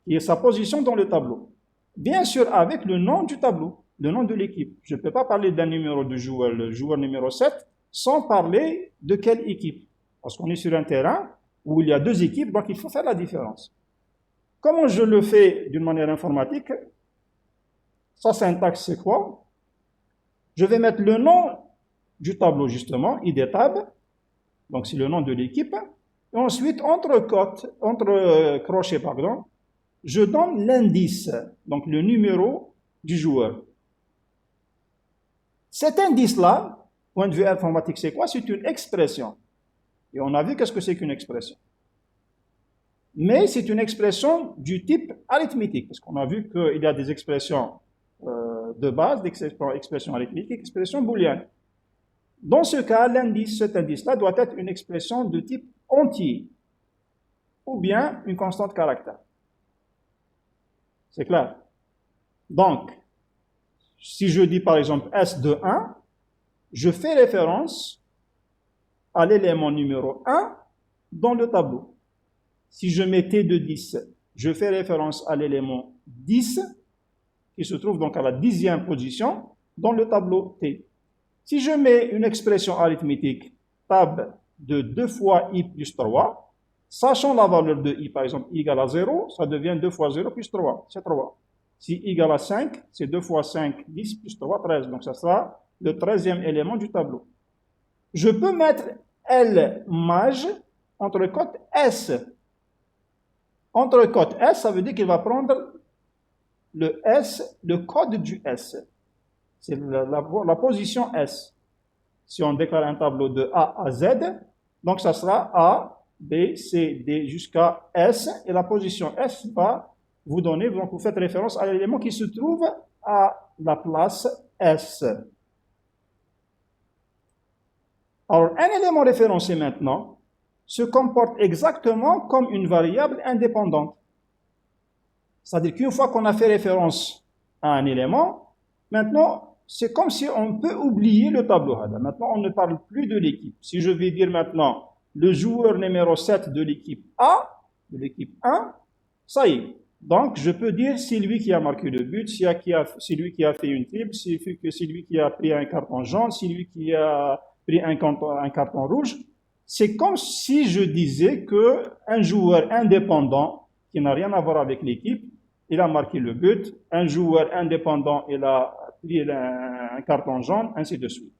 qui est sa position dans le tableau. Bien sûr, avec le nom du tableau, le nom de l'équipe. Je ne peux pas parler d'un numéro de joueur, le joueur numéro 7, sans parler de quelle équipe. Parce qu'on est sur un terrain où il y a 2 équipes, donc il faut faire la différence. Comment je le fais d'une manière informatique? Sa syntaxe, c'est quoi? Je vais mettre le nom du tableau, justement, IDTab, donc c'est le nom de l'équipe, et ensuite, entre crochets, pardon, je donne l'indice, donc le numéro du joueur. Cet indice-là, point de vue informatique, c'est quoi? C'est une expression. Et on a vu qu'est-ce que c'est qu'une expression. Mais c'est une expression du type arithmétique, parce qu'on a vu qu'il y a des expressions de base, des expressions arithmétiques, des expressions booléennes. Dans ce cas, cet indice-là doit être une expression de type entier, ou bien une constante caractère. C'est clair? Donc, si je dis par exemple S de 1, je fais référence à l'élément numéro 1 dans le tableau. Si je mets T de 10, je fais référence à l'élément 10, qui se trouve donc à la 10e position dans le tableau T. Si je mets une expression arithmétique tab de 2 fois i plus 3, sachant la valeur de i, par exemple, i égale à 0, ça devient 2 fois 0 plus 3, c'est 3. Si i égale à 5, c'est 2 fois 5, 10 plus 3, 13. Donc ça sera le 13e élément du tableau. Je peux mettre L maj entre cote S. Entre cote S, ça veut dire qu'il va prendre le S, le code du S. C'est la position S. Si on déclare un tableau de A à Z, donc ça sera A, B, C, D jusqu'à S, et la position S va vous donner, donc vous faites référence à l'élément qui se trouve à la place S. Alors, un élément référencé maintenant se comporte exactement comme une variable indépendante. C'est-à-dire qu'une fois qu'on a fait référence à un élément, maintenant, c'est comme si on peut oublier le tableau. Maintenant, on ne parle plus de l'équipe. Si je vais dire maintenant le joueur numéro 7 de l'équipe A, de l'équipe 1, ça y est. Donc, je peux dire c'est lui qui a marqué le but, c'est lui qui a fait une triple, c'est lui qui a pris un carton jaune, c'est lui qui a pris un carton rouge. C'est comme si je disais qu'un joueur indépendant, qui n'a rien à voir avec l'équipe, il a marqué le but, un joueur indépendant, il a pris un carton jaune, ainsi de suite.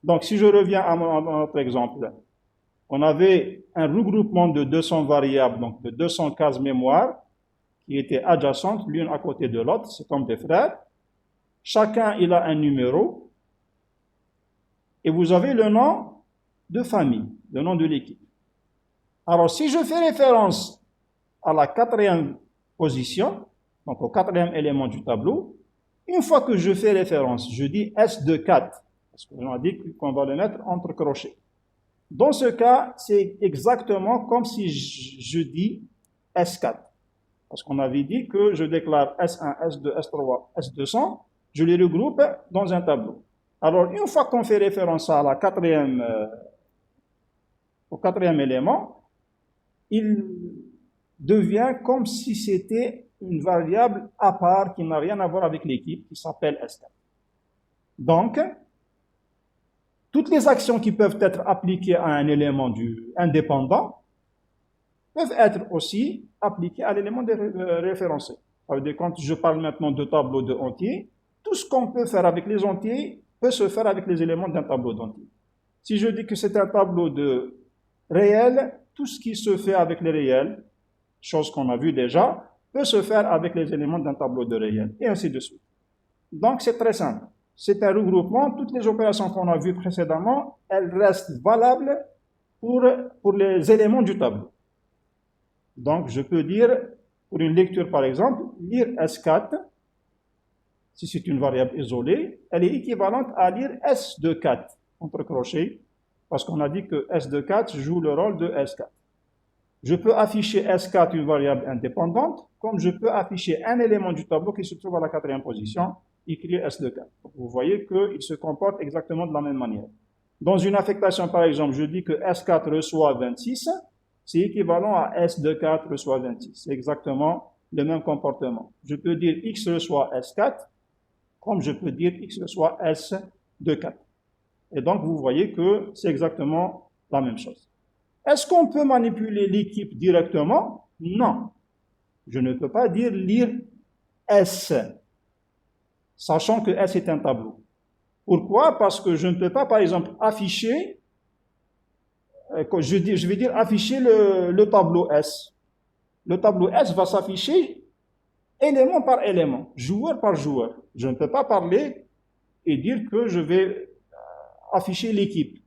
Donc, si je reviens à notre exemple, on avait un regroupement de 200 variables, donc de 200 cases mémoire, qui étaient adjacentes l'une à côté de l'autre, c'est comme des frères. Chacun, il a un numéro. Et vous avez le nom de famille, le nom de l'équipe. Alors, si je fais référence à la 4e position, donc au 4e élément du tableau, une fois que je fais référence, je dis S de 4, parce qu'on a dit qu'on va le mettre entre crochets. Dans ce cas, c'est exactement comme si je dis S4. Parce qu'on avait dit que je déclare S1, S2, S3, S200, je les regroupe dans un tableau. Alors, une fois qu'on fait référence à au quatrième élément, il devient comme si c'était une variable à part qui n'a rien à voir avec l'équipe, qui s'appelle S4. Donc, toutes les actions qui peuvent être appliquées à un élément indépendant peuvent être aussi appliquées à l'élément référencé. Quand je parle maintenant de tableau de entiers, tout ce qu'on peut faire avec les entiers peut se faire avec les éléments d'un tableau d'entiers. Si je dis que c'est un tableau de réel, tout ce qui se fait avec les réels, chose qu'on a vu déjà, peut se faire avec les éléments d'un tableau de réel, et ainsi de suite. Donc c'est très simple. C'est un regroupement. Toutes les opérations qu'on a vues précédemment, elles restent valables pour les éléments du tableau. Donc je peux dire, pour une lecture par exemple, lire S4, si c'est une variable isolée, elle est équivalente à lire S de 4, entre crochets, parce qu'on a dit que S de 4 joue le rôle de S4. Je peux afficher S4 une variable indépendante, comme je peux afficher un élément du tableau qui se trouve à la quatrième position, écrit S de 4. Donc vous voyez qu'il se comporte exactement de la même manière. Dans une affectation, par exemple, je dis que S4 reçoit 26, c'est équivalent à S de 4 reçoit 26. C'est exactement le même comportement. Je peux dire X reçoit S4, comme je peux dire X reçoit S de 4. Et donc, vous voyez que c'est exactement la même chose. Est-ce qu'on peut manipuler l'équipe directement? Non. Je ne peux pas dire lire S, sachant que S est un tableau. Pourquoi? Parce que je ne peux pas, par exemple, afficher, je vais dire afficher le tableau S. Le tableau S va s'afficher élément par élément, joueur par joueur. Je ne peux pas parler et dire que je vais afficher l'équipe.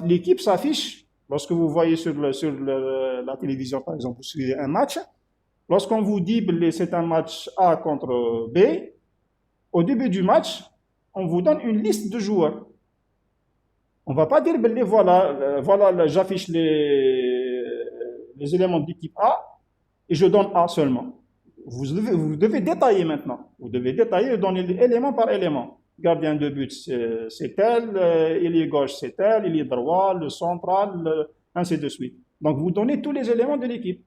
L'équipe s'affiche lorsque vous voyez sur la télévision, par exemple, vous suivez un match. Lorsqu'on vous dit c'est un match A contre B, au début du match, on vous donne une liste de joueurs. On ne va pas dire, voilà, j'affiche les éléments d'équipe A et je donne A seulement. Vous devez détailler maintenant. Vous devez détailler et donner élément par élément. Gardien de but, c'est tel, ailier gauche, c'est tel, ailier droit, le central, ainsi de suite. Donc, vous donnez tous les éléments de l'équipe.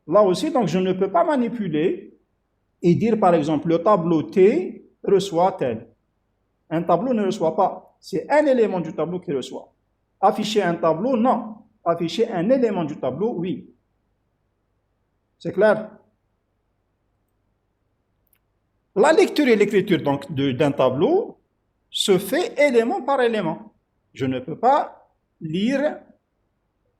Là aussi, donc, je ne peux pas manipuler et dire, par exemple, le tableau T reçoit tel. Un tableau ne reçoit pas. C'est un élément du tableau qui reçoit. Afficher un tableau, non. Afficher un élément du tableau, oui. C'est clair? La lecture et l'écriture d'un tableau se fait élément par élément. Je ne peux pas lire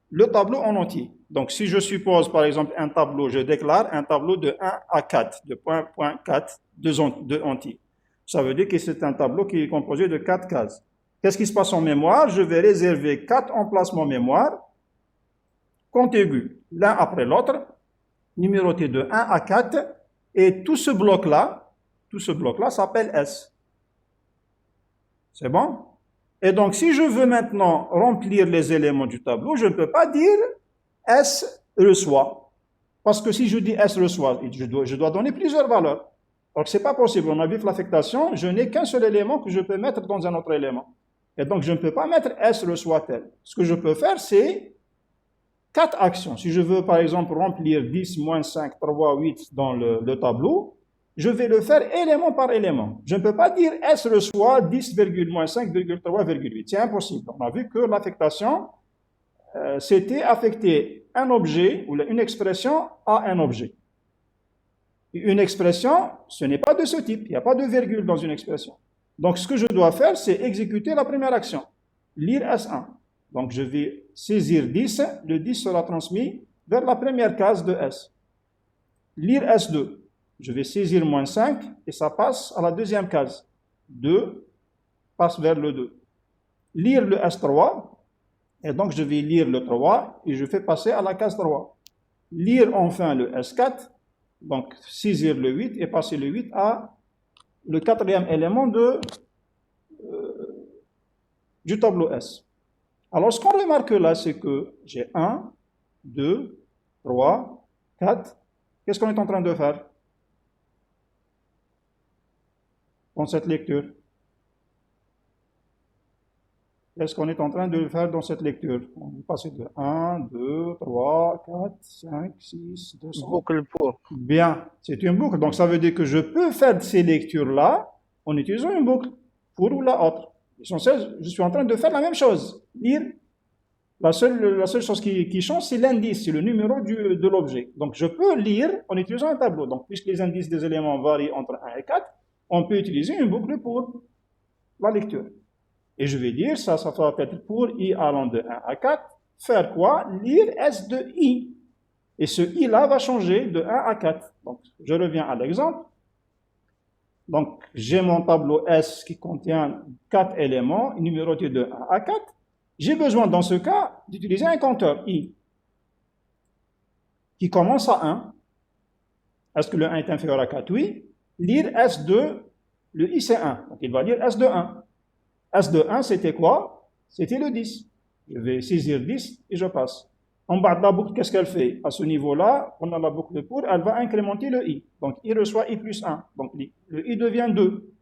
le tableau en entier. Donc, si je suppose, par exemple, un tableau, je déclare un tableau de 1 à 4, de point 4, deux entiers. Ça veut dire que c'est un tableau qui est composé de 4 cases. Qu'est-ce qui se passe en mémoire? Je vais réserver 4 emplacements mémoire, contigus, l'un après l'autre, numérotés de 1 à 4, et tout ce bloc-là s'appelle S. C'est bon? Et donc, si je veux maintenant remplir les éléments du tableau, je ne peux pas dire S reçoit. Parce que si je dis S reçoit, je dois donner plusieurs valeurs. Donc, ce n'est pas possible. On a vu que l'affectation, je n'ai qu'un seul élément que je peux mettre dans un autre élément. Et donc, je ne peux pas mettre S reçoit tel. Ce que je peux faire, c'est 4 actions. Si je veux, par exemple, remplir 10, moins 5, 3, 8 dans le tableau, je vais le faire élément par élément. Je ne peux pas dire S reçoit 10, moins 5, 3, 8. C'est impossible. On a vu que l'affectation, c'était affecter un objet ou une expression à un objet. Une expression, ce n'est pas de ce type. Il n'y a pas de virgule dans une expression. Donc, ce que je dois faire, c'est exécuter la première action. Lire S1. Donc, je vais saisir 10. Le 10 sera transmis vers la première case de S. Lire S2. Je vais saisir moins 5 et ça passe à la deuxième case. 2 passe vers le 2. Lire le S3. Et donc, je vais lire le 3 et je fais passer à la case 3. Lire enfin le S4. Donc, saisir le 8 et passer le 8 à le quatrième élément du tableau S. Alors, ce qu'on remarque là, c'est que j'ai 1, 2, 3, 4, Qu'est-ce qu'on est en train de faire dans cette lecture? Qu'est-ce qu'on est en train de faire dans cette lecture? On est passé de 1, 2, 3, 4, 5, 6, 200. Boucle pour. Bien, c'est une boucle. Donc ça veut dire que je peux faire ces lectures-là en utilisant une boucle, pour ou la autre. L'essentiel, je suis en train de faire la même chose. Lire, la seule chose qui change, c'est l'indice, c'est le numéro de l'objet. Donc je peux lire en utilisant un tableau. Donc puisque les indices des éléments varient entre 1 et 4, on peut utiliser une boucle pour la lecture. Et je vais dire, ça va être pour i allant de 1 à 4, faire quoi? Lire S de i. Et ce i-là va changer de 1 à 4. Donc, je reviens à l'exemple. Donc, j'ai mon tableau S qui contient 4 éléments, numérotés de 1 à 4. J'ai besoin, dans ce cas, d'utiliser un compteur i, qui commence à 1. Est-ce que le 1 est inférieur à 4? Oui. Lire S de, le i c'est 1. Donc, il va lire S de 1. S de 1, c'était quoi? C'était le 10. Je vais saisir 10 et je passe. En bas de la boucle, qu'est-ce qu'elle fait? À ce niveau-là, on a la boucle pour, elle va incrémenter le i. Donc, i reçoit i plus 1. Donc, le i devient 2.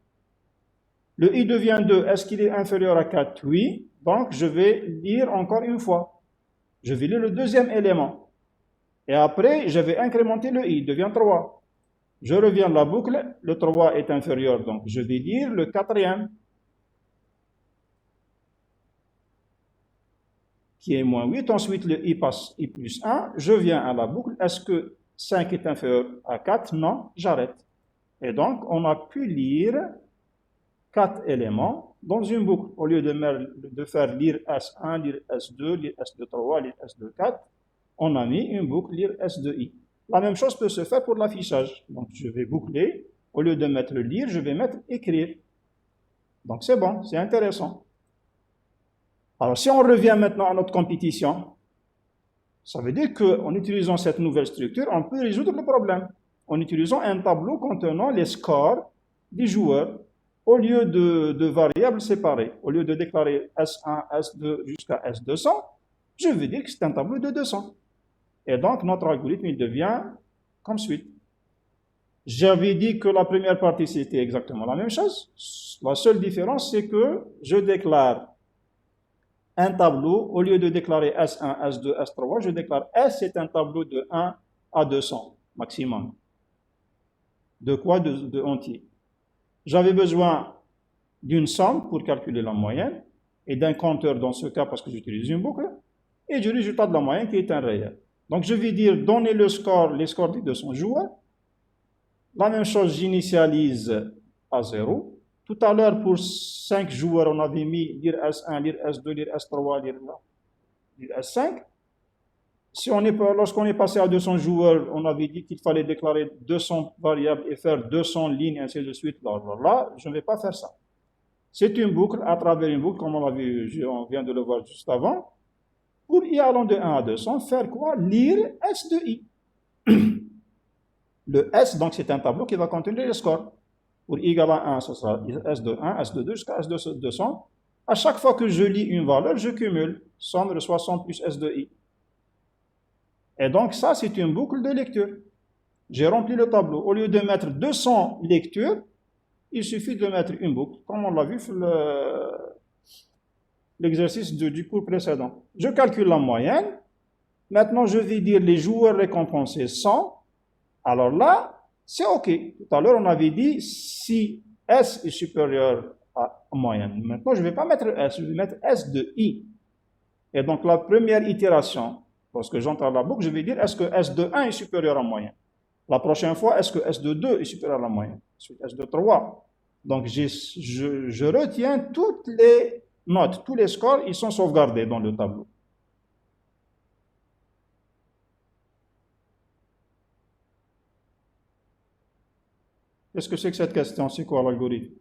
Le i devient 2. Est-ce qu'il est inférieur à 4? Oui. Donc, je vais lire encore une fois. Je vais lire le deuxième élément. Et après, je vais incrémenter le i. Il devient 3. Je reviens de la boucle. Le 3 est inférieur. Donc, je vais lire le quatrième, qui est moins 8. Ensuite, le i passe i plus 1. Je viens à la boucle. Est-ce que 5 est inférieur à 4? Non, j'arrête. Et donc, on a pu lire 4 éléments dans une boucle. Au lieu de faire lire S1, lire S2, lire S2, lire S2, on a mis une boucle lire S2i. La même chose peut se faire pour l'affichage. Donc, je vais boucler. Au lieu de mettre lire, je vais mettre écrire. Donc, c'est bon, c'est intéressant. Alors, si on revient maintenant à notre compétition, ça veut dire qu'en utilisant cette nouvelle structure, on peut résoudre le problème. En utilisant un tableau contenant les scores des joueurs, au lieu de variables séparées. Au lieu de déclarer S1, S2 jusqu'à S200, je vais dire que c'est un tableau de 200. Et donc, notre algorithme, il devient comme suit. J'avais dit que la première partie, c'était exactement la même chose. La seule différence, c'est que je déclare un tableau, au lieu de déclarer S1, S2, S3, je déclare S, c'est un tableau de 1 à 200 maximum. De quoi? De entier. J'avais besoin d'une somme pour calculer la moyenne, et d'un compteur dans ce cas parce que j'utilise une boucle, et du résultat de la moyenne qui est un réel. Donc je vais dire, donner les scores des 200 joueurs. La même chose, j'initialise à 0. Tout à l'heure, pour 5 joueurs, on avait mis lire S1, lire S2, lire S3, lire S5. Lorsqu'on est passé à 200 joueurs, on avait dit qu'il fallait déclarer 200 variables et faire 200 lignes, ainsi de suite. Là, je ne vais pas faire ça. C'est une boucle, à travers une boucle, comme on vient de le voir juste avant. Pour i allant de 1 à 200, faire quoi? Lire S de i. Le S, donc, c'est un tableau qui va contenir les scores. Pour i égale à 1, ce sera S de 1, S de 2 jusqu'à S de 200. À chaque fois que je lis une valeur, je cumule. Somme reçoit 100 plus S de i. Et donc, ça, c'est une boucle de lecture. J'ai rempli le tableau. Au lieu de mettre 200 lectures, il suffit de mettre une boucle, comme on l'a vu sur l'exercice du cours précédent. Je calcule la moyenne. Maintenant, je vais dire les joueurs récompensés 100. Alors là, c'est OK. Tout à l'heure, on avait dit si S est supérieur à moyenne. Maintenant, je ne vais pas mettre S, je vais mettre S de I. Et donc, la première itération, lorsque j'entre à la boucle, je vais dire est-ce que S de 1 est supérieur à moyenne. La prochaine fois, est-ce que S de 2 est supérieur à la moyenne? Ensuite, S de 3. Donc, je retiens toutes les notes, tous les scores, ils sont sauvegardés dans le tableau. Qu'est-ce que c'est que cette question? C'est quoi l'algorithme?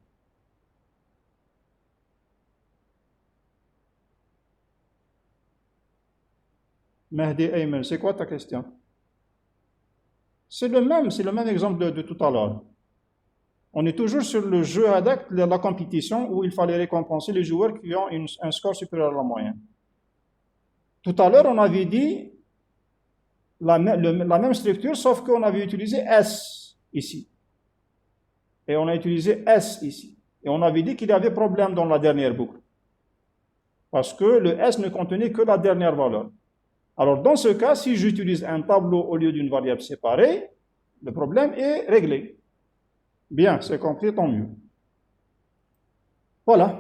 Mehdi Ayman, c'est quoi ta question? C'est le même exemple de tout à l'heure. On est toujours sur le jeu avec la compétition où il fallait récompenser les joueurs qui ont un score supérieur à la moyenne. Tout à l'heure, on avait dit la même structure, sauf qu'on avait utilisé S ici. Et on a utilisé S ici. Et on avait dit qu'il y avait problème dans la dernière boucle. Parce que le S ne contenait que la dernière valeur. Alors, dans ce cas, si j'utilise un tableau au lieu d'une variable séparée, le problème est réglé. Bien, c'est compris, tant mieux. Voilà.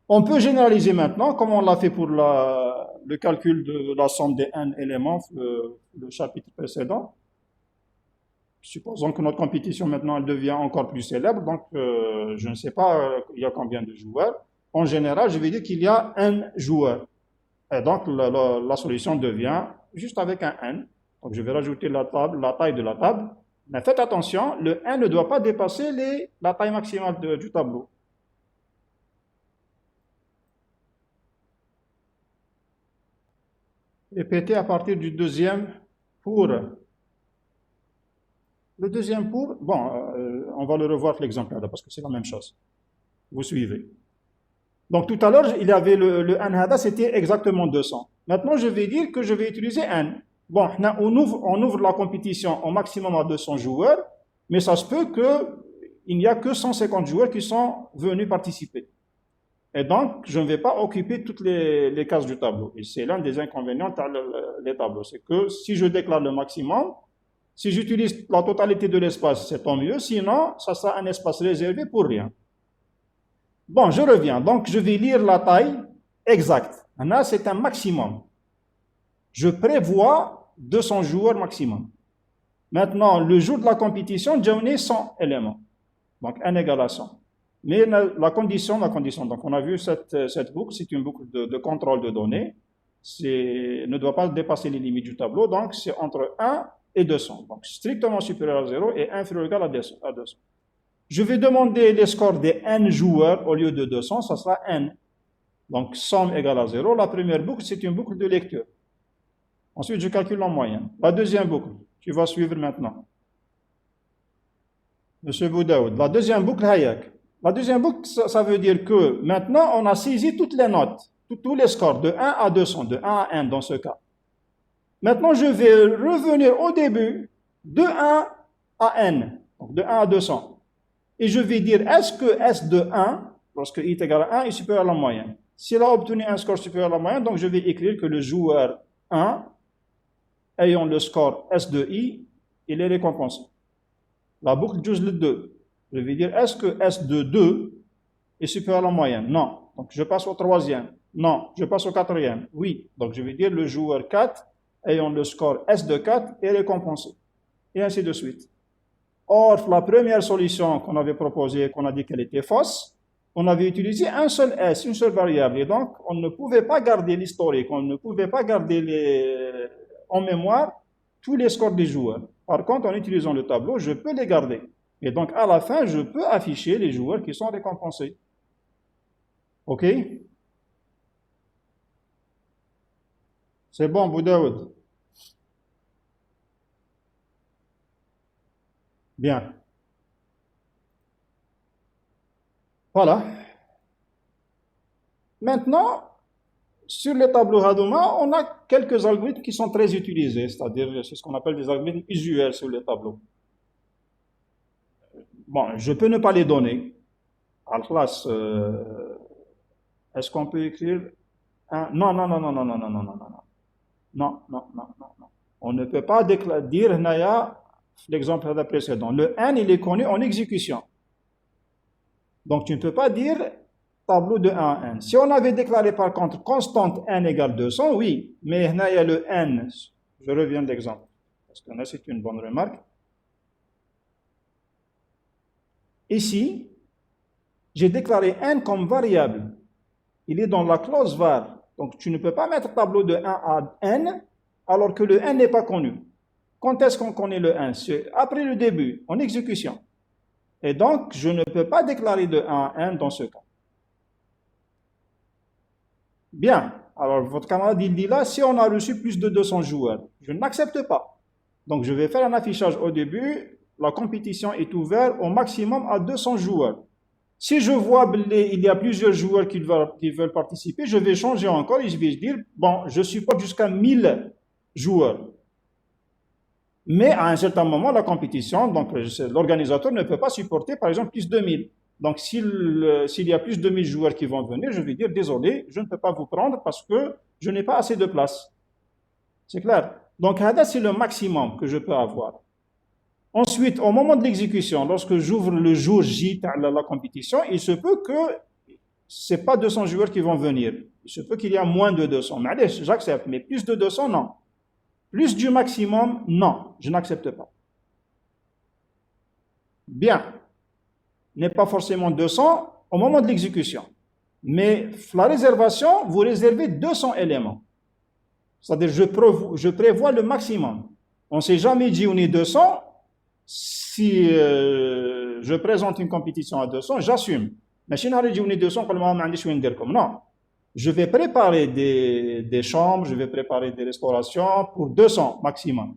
On peut généraliser maintenant, comme on l'a fait pour le calcul de la somme des n éléments, le chapitre précédent. Supposons que notre compétition maintenant elle devient encore plus célèbre, donc je ne sais pas il y a combien de joueurs. En général, je vais dire qu'il y a n joueurs. Et donc la solution devient juste avec un n. Donc je vais rajouter la taille de la table. Mais faites attention, le n ne doit pas dépasser la taille maximale du tableau. Répétez à partir du deuxième pour. Le deuxième pour, bon, on va le revoir l'exemplaire parce que c'est la même chose. Vous suivez. Donc tout à l'heure, il y avait le n hada, c'était exactement 200. Maintenant, je vais dire que je vais utiliser n. Bon, on ouvre la compétition au maximum à 200 joueurs, mais ça se peut qu'il n'y a que 150 joueurs qui sont venus participer. Et donc, je ne vais pas occuper toutes les cases du tableau. Et c'est l'un des inconvénients des tableaux. C'est que si je déclare le maximum, si j'utilise la totalité de l'espace, c'est tant mieux. Sinon, ça sera un espace réservé pour rien. Bon, je reviens. Donc, je vais lire la taille exacte. Là, c'est un maximum. Je prévois 200 joueurs maximum. Maintenant, le jour de la compétition, j'en ai 100 éléments. Donc, n égale à 100. Mais la condition, donc on a vu cette boucle, c'est une boucle de contrôle de données, ne doit pas dépasser les limites du tableau, donc c'est entre 1 et 200, donc strictement supérieur à 0 et inférieur ou égal à 200. Je vais demander les scores des n joueurs au lieu de 200, ça sera n. Donc somme égale à 0, la première boucle c'est une boucle de lecture. Ensuite je calcule en moyenne. La deuxième boucle, tu vas suivre maintenant. Monsieur Boudaoud, la deuxième boucle Hayak. La deuxième boucle, ça veut dire que maintenant, on a saisi toutes les notes, tous les scores, de 1 à 200, de 1 à n dans ce cas. Maintenant, je vais revenir au début de 1 à n, donc de 1 à 200. Et je vais dire, est-ce que S de 1, lorsque i est égal à 1, est supérieur à la moyenne? S'il a obtenu un score supérieur à la moyenne, donc je vais écrire que le joueur 1, ayant le score S de i, il est récompensé. La boucle juz le 2. Je vais dire, est-ce que S de 2 est supérieur à la moyenne? Non. Donc, je passe au troisième. Non. Je passe au quatrième. Oui. Donc, je vais dire, le joueur 4, ayant le score S de 4, est récompensé. Et ainsi de suite. Or, la première solution qu'on avait proposée, qu'on a dit qu'elle était fausse, on avait utilisé un seul S, une seule variable. Et donc, on ne pouvait pas garder l'historique, on ne pouvait pas garder en mémoire tous les scores des joueurs. Par contre, en utilisant le tableau, je peux les garder. Et donc, à la fin, je peux afficher les joueurs qui sont récompensés. OK? C'est bon, Boudaoud? Bien. Voilà. Maintenant, sur le tableau Hadoma, on a quelques algorithmes qui sont très utilisés, c'est-à-dire, c'est ce qu'on appelle des algorithmes usuels sur le tableau. Bon, je peux ne pas les donner. Al-Khlas, est-ce qu'on peut écrire un... Non. Non. On ne peut pas dire Naya, l'exemple précédent. Le n, il est connu en exécution. Donc, tu ne peux pas dire tableau de 1 à n. Si on avait déclaré par contre constante n égale 200, oui. Mais Naya, le n, je reviens de l'exemple, parce que là, c'est une bonne remarque. Ici, j'ai déclaré n comme variable. Il est dans la clause var. Donc, tu ne peux pas mettre tableau de 1 à n alors que le n n'est pas connu. Quand est-ce qu'on connaît le n? C'est après le début, en exécution. Et donc, je ne peux pas déclarer de 1 à n dans ce cas. Bien. Alors, votre camarade, il dit là, si on a reçu plus de 200 joueurs, je n'accepte pas. Donc, je vais faire un affichage au début. La compétition est ouverte au maximum à 200 joueurs. Si je vois il y a plusieurs joueurs qui veulent participer, je vais changer encore et je vais dire, bon, je supporte jusqu'à 1000 joueurs. Mais à un certain moment, la compétition, donc l'organisateur ne peut pas supporter, par exemple, plus de 1000. Donc, s'il y a plus de 1000 joueurs qui vont venir, je vais dire, désolé, je ne peux pas vous prendre parce que je n'ai pas assez de place. C'est clair? Donc, c'est le maximum que je peux avoir. Ensuite, au moment de l'exécution, lorsque j'ouvre le jour J de la compétition, il se peut que ce n'est pas 200 joueurs qui vont venir. Il se peut qu'il y a moins de 200. Mais j'accepte. Mais plus de 200, non. Plus du maximum, non. Je n'accepte pas. Bien. N'est pas forcément 200 au moment de l'exécution. Mais la réservation, vous réservez 200 éléments. C'est-à-dire, je prévois le maximum. On ne s'est jamais dit on est 200. Si je présente une compétition à 200, j'assume. Mais si on a dit on est 200, non. Je vais préparer des chambres, je vais préparer des restaurations pour 200 maximum.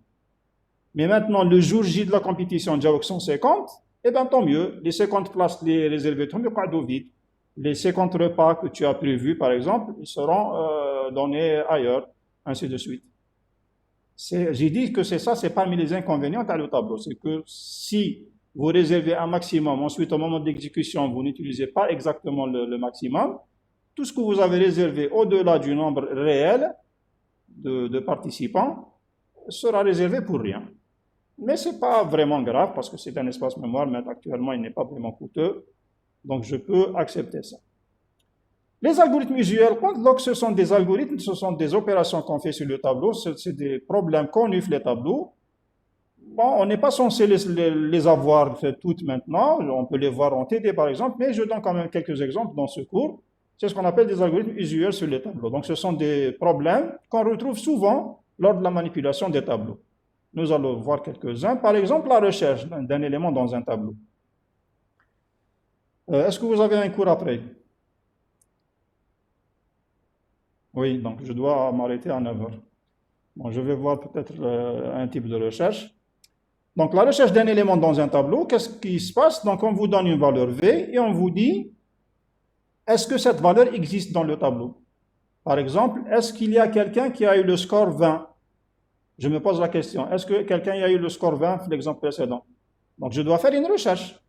Mais maintenant, le jour J de la compétition, déjà 150, eh bien tant mieux. Les 50 places les réservées, vide. Les 50 repas que tu as prévus, par exemple, ils seront donnés ailleurs, ainsi de suite. J'ai dit que c'est ça, c'est parmi les inconvénients dans le tableau. C'est que si vous réservez un maximum, ensuite au moment de l'exécution, vous n'utilisez pas exactement le maximum, tout ce que vous avez réservé au-delà du nombre réel de participants sera réservé pour rien. Mais ce n'est pas vraiment grave parce que c'est un espace mémoire, mais actuellement il n'est pas vraiment coûteux. Donc je peux accepter ça. Les algorithmes usuels, donc ce sont des algorithmes, ce sont des opérations qu'on fait sur le tableau, c'est des problèmes qu'on ouvre les tableaux. Bon, on n'est pas censé les avoir toutes maintenant, on peut les voir en TD par exemple, mais je donne quand même quelques exemples dans ce cours. C'est ce qu'on appelle des algorithmes usuels sur les tableaux. Donc ce sont des problèmes qu'on retrouve souvent lors de la manipulation des tableaux. Nous allons voir quelques-uns. Par exemple, la recherche d'un élément dans un tableau. Est-ce que vous avez un cours après? Oui, donc je dois m'arrêter à 9 heures. Bon, je vais voir peut-être un type de recherche. Donc la recherche d'un élément dans un tableau, qu'est-ce qui se passe? Donc on vous donne une valeur V et on vous dit, est-ce que cette valeur existe dans le tableau? Par exemple, est-ce qu'il y a quelqu'un qui a eu le score 20? Je me pose la question, est-ce que quelqu'un a eu le score 20 pour l'exemple précédent? Donc je dois faire une recherche.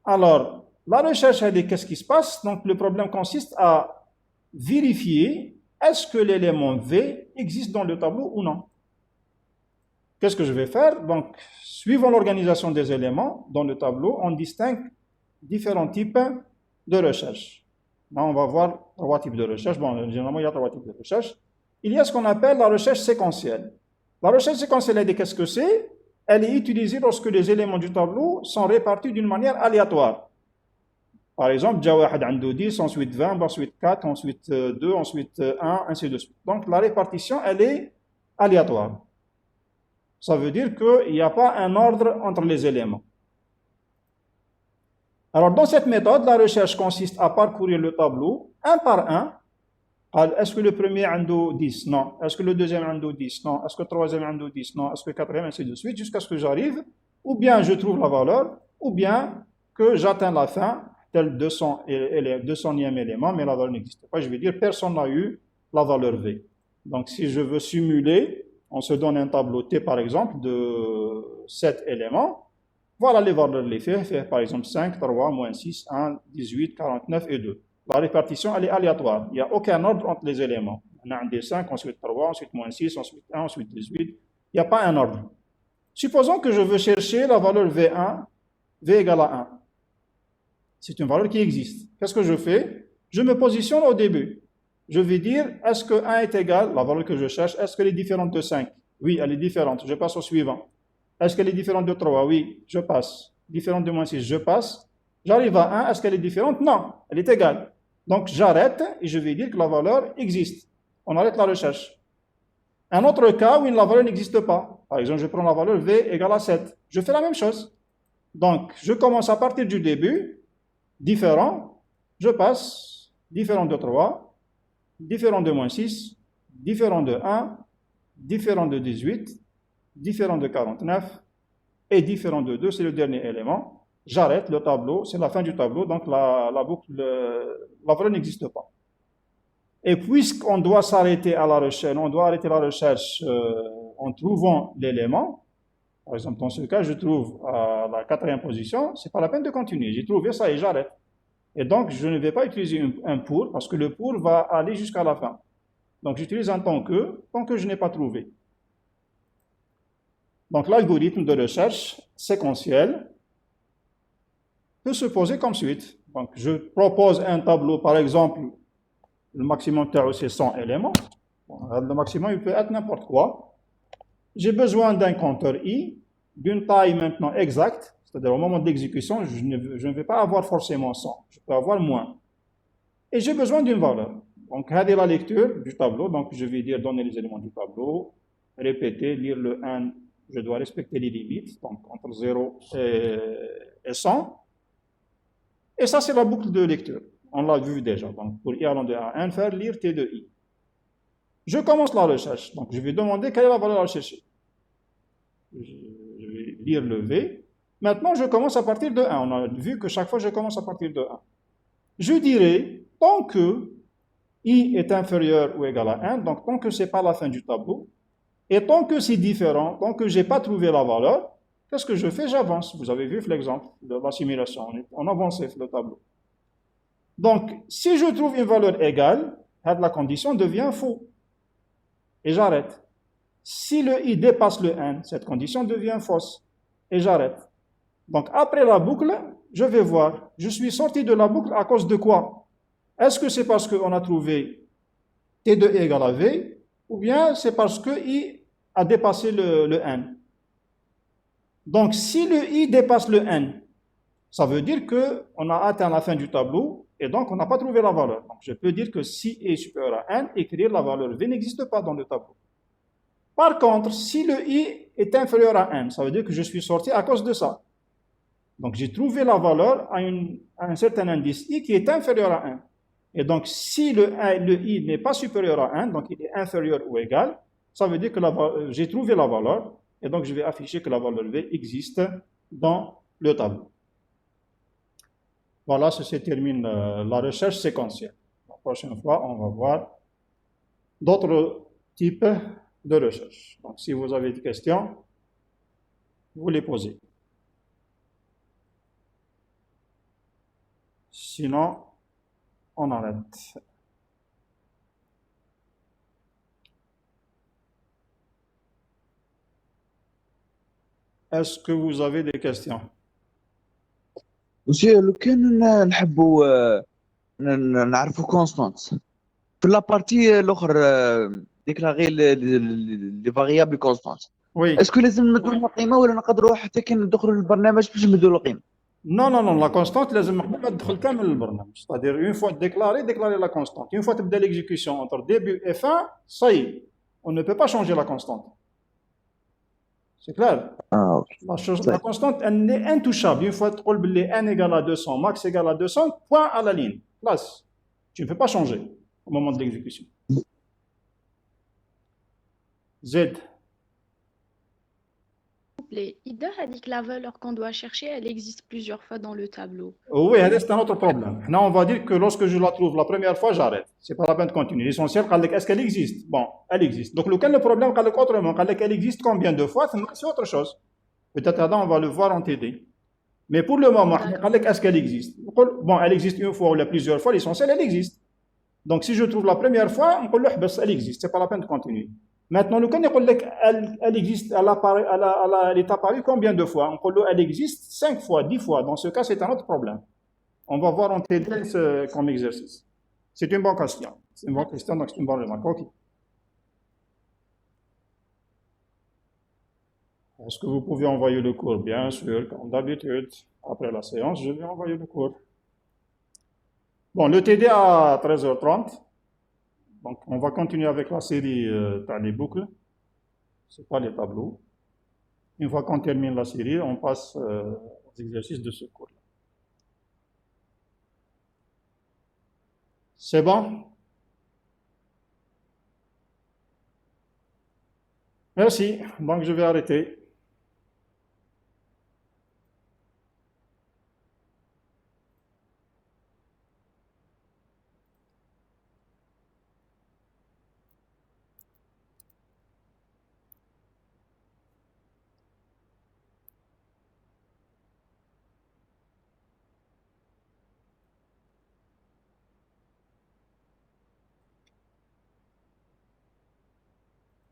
Alors, la recherche, elle dit qu'est-ce qui se passe? Donc le problème consiste à vérifier est-ce que l'élément V existe dans le tableau ou non. Qu'est-ce que je vais faire? Donc, suivant l'organisation des éléments dans le tableau, on distingue différents types de recherche. Là, on va voir 3 types de recherche. Bon, généralement, il y a 3 types de recherche. Il y a ce qu'on appelle la recherche séquentielle. La recherche séquentielle, elle dit qu'est-ce que c'est? Elle est utilisée lorsque les éléments du tableau sont répartis d'une manière aléatoire. Par exemple, Jawahad عنده 10, ensuite 20, ensuite 4, ensuite 2, ensuite 1, ainsi de suite. Donc la répartition, elle est aléatoire. Ça veut dire qu'il n'y a pas un ordre entre les éléments. Alors dans cette méthode, la recherche consiste à parcourir le tableau un par un. Est-ce que le premier عنده 10? Non. Est-ce que le deuxième عنده 10? Non. Est-ce que le troisième عنده 10? Non. Est-ce que le quatrième, ainsi de suite, jusqu'à ce que j'arrive, ou bien je trouve la valeur, ou bien que j'atteins la fin, tel 200e élément, mais la valeur n'existe pas. Je vais dire, personne n'a eu la valeur V. Donc, si je veux simuler, on se donne un tableau T, par exemple, de 7 éléments. Voilà les valeurs de l'effet, par exemple 5, 3, moins 6, 1, 18, 49 et 2. La répartition, elle est aléatoire. Il n'y a aucun ordre entre les éléments. On a un des 5, ensuite 3, ensuite moins 6, ensuite 1, ensuite 18. Il n'y a pas un ordre. Supposons que je veux chercher la valeur V1, V égale à 1. C'est une valeur qui existe. Qu'est-ce que je fais? Je me positionne au début. Je vais dire, est-ce que 1 est égal, la valeur que je cherche, est-ce qu'elle est différente de 5? Oui, elle est différente. Je passe au suivant. Est-ce qu'elle est différente de 3? Oui, je passe. Différente de moins 6, je passe. J'arrive à 1, est-ce qu'elle est différente? Non, elle est égale. Donc j'arrête et je vais dire que la valeur existe. On arrête la recherche. Un autre cas où la valeur n'existe pas. Par exemple, je prends la valeur V égale à 7. Je fais la même chose. Donc, je commence à partir du début. Différent, je passe, différent de 3, différent de moins 6, différent de 1, différent de 18, différent de 49 et différent de 2, c'est le dernier élément. J'arrête le tableau, c'est la fin du tableau, donc la valeur n'existe pas. Et puisqu'on doit s'arrêter à la recherche, on doit arrêter la recherche, en trouvant l'élément. Par exemple, dans ce cas, je trouve à la 4e position, c'est pas la peine de continuer. J'ai trouvé ça et j'arrête. Et donc, je ne vais pas utiliser un pour, parce que le pour va aller jusqu'à la fin. Donc, j'utilise un tant que je n'ai pas trouvé. Donc, l'algorithme de recherche séquentielle peut se poser comme suite. Donc, je propose un tableau, par exemple, le maximum c'est 100 éléments. Bon, le maximum, il peut être n'importe quoi. J'ai besoin d'un compteur i, d'une taille maintenant exacte, c'est-à-dire au moment d'exécution, je ne vais pas avoir forcément 100, je peux avoir moins. Et j'ai besoin d'une valeur. Donc, c'est la lecture du tableau. Donc, je vais dire donner les éléments du tableau, répéter, lire le 1, je dois respecter les limites, donc entre 0 et 100. Et ça, c'est la boucle de lecture. On l'a vu déjà. Donc, pour i allant de A à 1, faire lire t de i. Je commence la recherche. Donc, je vais demander quelle est la valeur à chercher. Je vais lire le V. Maintenant, je commence à partir de 1. On a vu que chaque fois, je commence à partir de 1. Je dirais, tant que i est inférieur ou égal à 1, donc tant que ce n'est pas la fin du tableau, et tant que c'est différent, tant que je n'ai pas trouvé la valeur, qu'est-ce que je fais? J'avance. Vous avez vu l'exemple de la simulation. On avançait le tableau. Donc, si je trouve une valeur égale, la condition devient faux. Et j'arrête. Si le i dépasse le 1, cette condition devient fausse. Et j'arrête. Donc, après la boucle, je vais voir. Je suis sorti de la boucle à cause de quoi? Est-ce que c'est parce qu'on a trouvé t de i égale à v, ou bien c'est parce que i a dépassé le n? Donc, si le i dépasse le n, ça veut dire qu'on a atteint la fin du tableau, et donc on n'a pas trouvé la valeur. Donc, je peux dire que si i est supérieur à n, écrire la valeur v n'existe pas dans le tableau. Par contre, si le i est inférieur à n, ça veut dire que je suis sorti à cause de ça. Donc, j'ai trouvé la valeur à un certain indice i qui est inférieur à 1. Et donc, si le i n'est pas supérieur à 1, donc il est inférieur ou égal, ça veut dire que j'ai trouvé la valeur, et donc je vais afficher que la valeur v existe dans le tableau. Voilà, ceci termine la recherche séquentielle. La prochaine fois, on va voir d'autres types de recherche. Donc, si vous avez des questions, vous les posez. Sinon, on arrête. Est-ce que vous avez des questions? Monsieur, لو كان نحبوا نعرفوا كونستانت في لابارتي الاخر ديكلاغي لي فاريابل كونستانت Oui. اسكو لازم نمدوا لها قيمه ولا نقدروا حتى كي ندخلوا للبرنامج باش نمدوا له قيمه؟ Non, non, non, la constante, لازم قبل ما تدخل كامل البرنامج. C'est-à-dire, une fois déclarer la constante. Une fois تبدا l'exécution entre début et fin, ça y est, on ne peut pas changer la constante. C'est clair? La constante, elle est intouchable. Une fois تقول باللي n égale à 200, max égale à 200, point à la ligne. Place. Tu ne peux pas changer au moment de l'exécution. Z. Ida a dit que la valeur qu'on doit chercher, elle existe plusieurs fois dans le tableau. Oui, c'est un autre problème. Là, on va dire que lorsque je la trouve la première fois, j'arrête. C'est pas la peine de continuer. L'essentiel, est-ce qu'elle existe? Bon, elle existe. Donc, le problème, autrement, elle existe combien de fois, c'est autre chose. Peut-être là, on va le voir en TD. Mais pour le moment, est-ce qu'elle existe? Bon, elle existe une fois ou plusieurs fois, l'essentiel, elle existe. Donc, si je trouve la première fois, on peut le elle existe. C'est pas la peine de continuer. Maintenant, le cas, elle existe, elle est apparue combien de fois? Elle existe 5 fois, 10 fois. Dans ce cas, c'est un autre problème. On va voir en TD comme exercice. C'est une bonne question. C'est une bonne question, donc c'est une bonne remarque. OK. Est-ce que vous pouvez envoyer le cours? Bien sûr, comme d'habitude. Après la séance, je vais envoyer le cours. Bon, le TD à 13h30. Donc, on va continuer avec la série dans les boucles. C'est pas les tableaux. Une fois qu'on termine la série, on passe aux exercices de ce cours-là. C'est bon? Merci. Donc, je vais arrêter.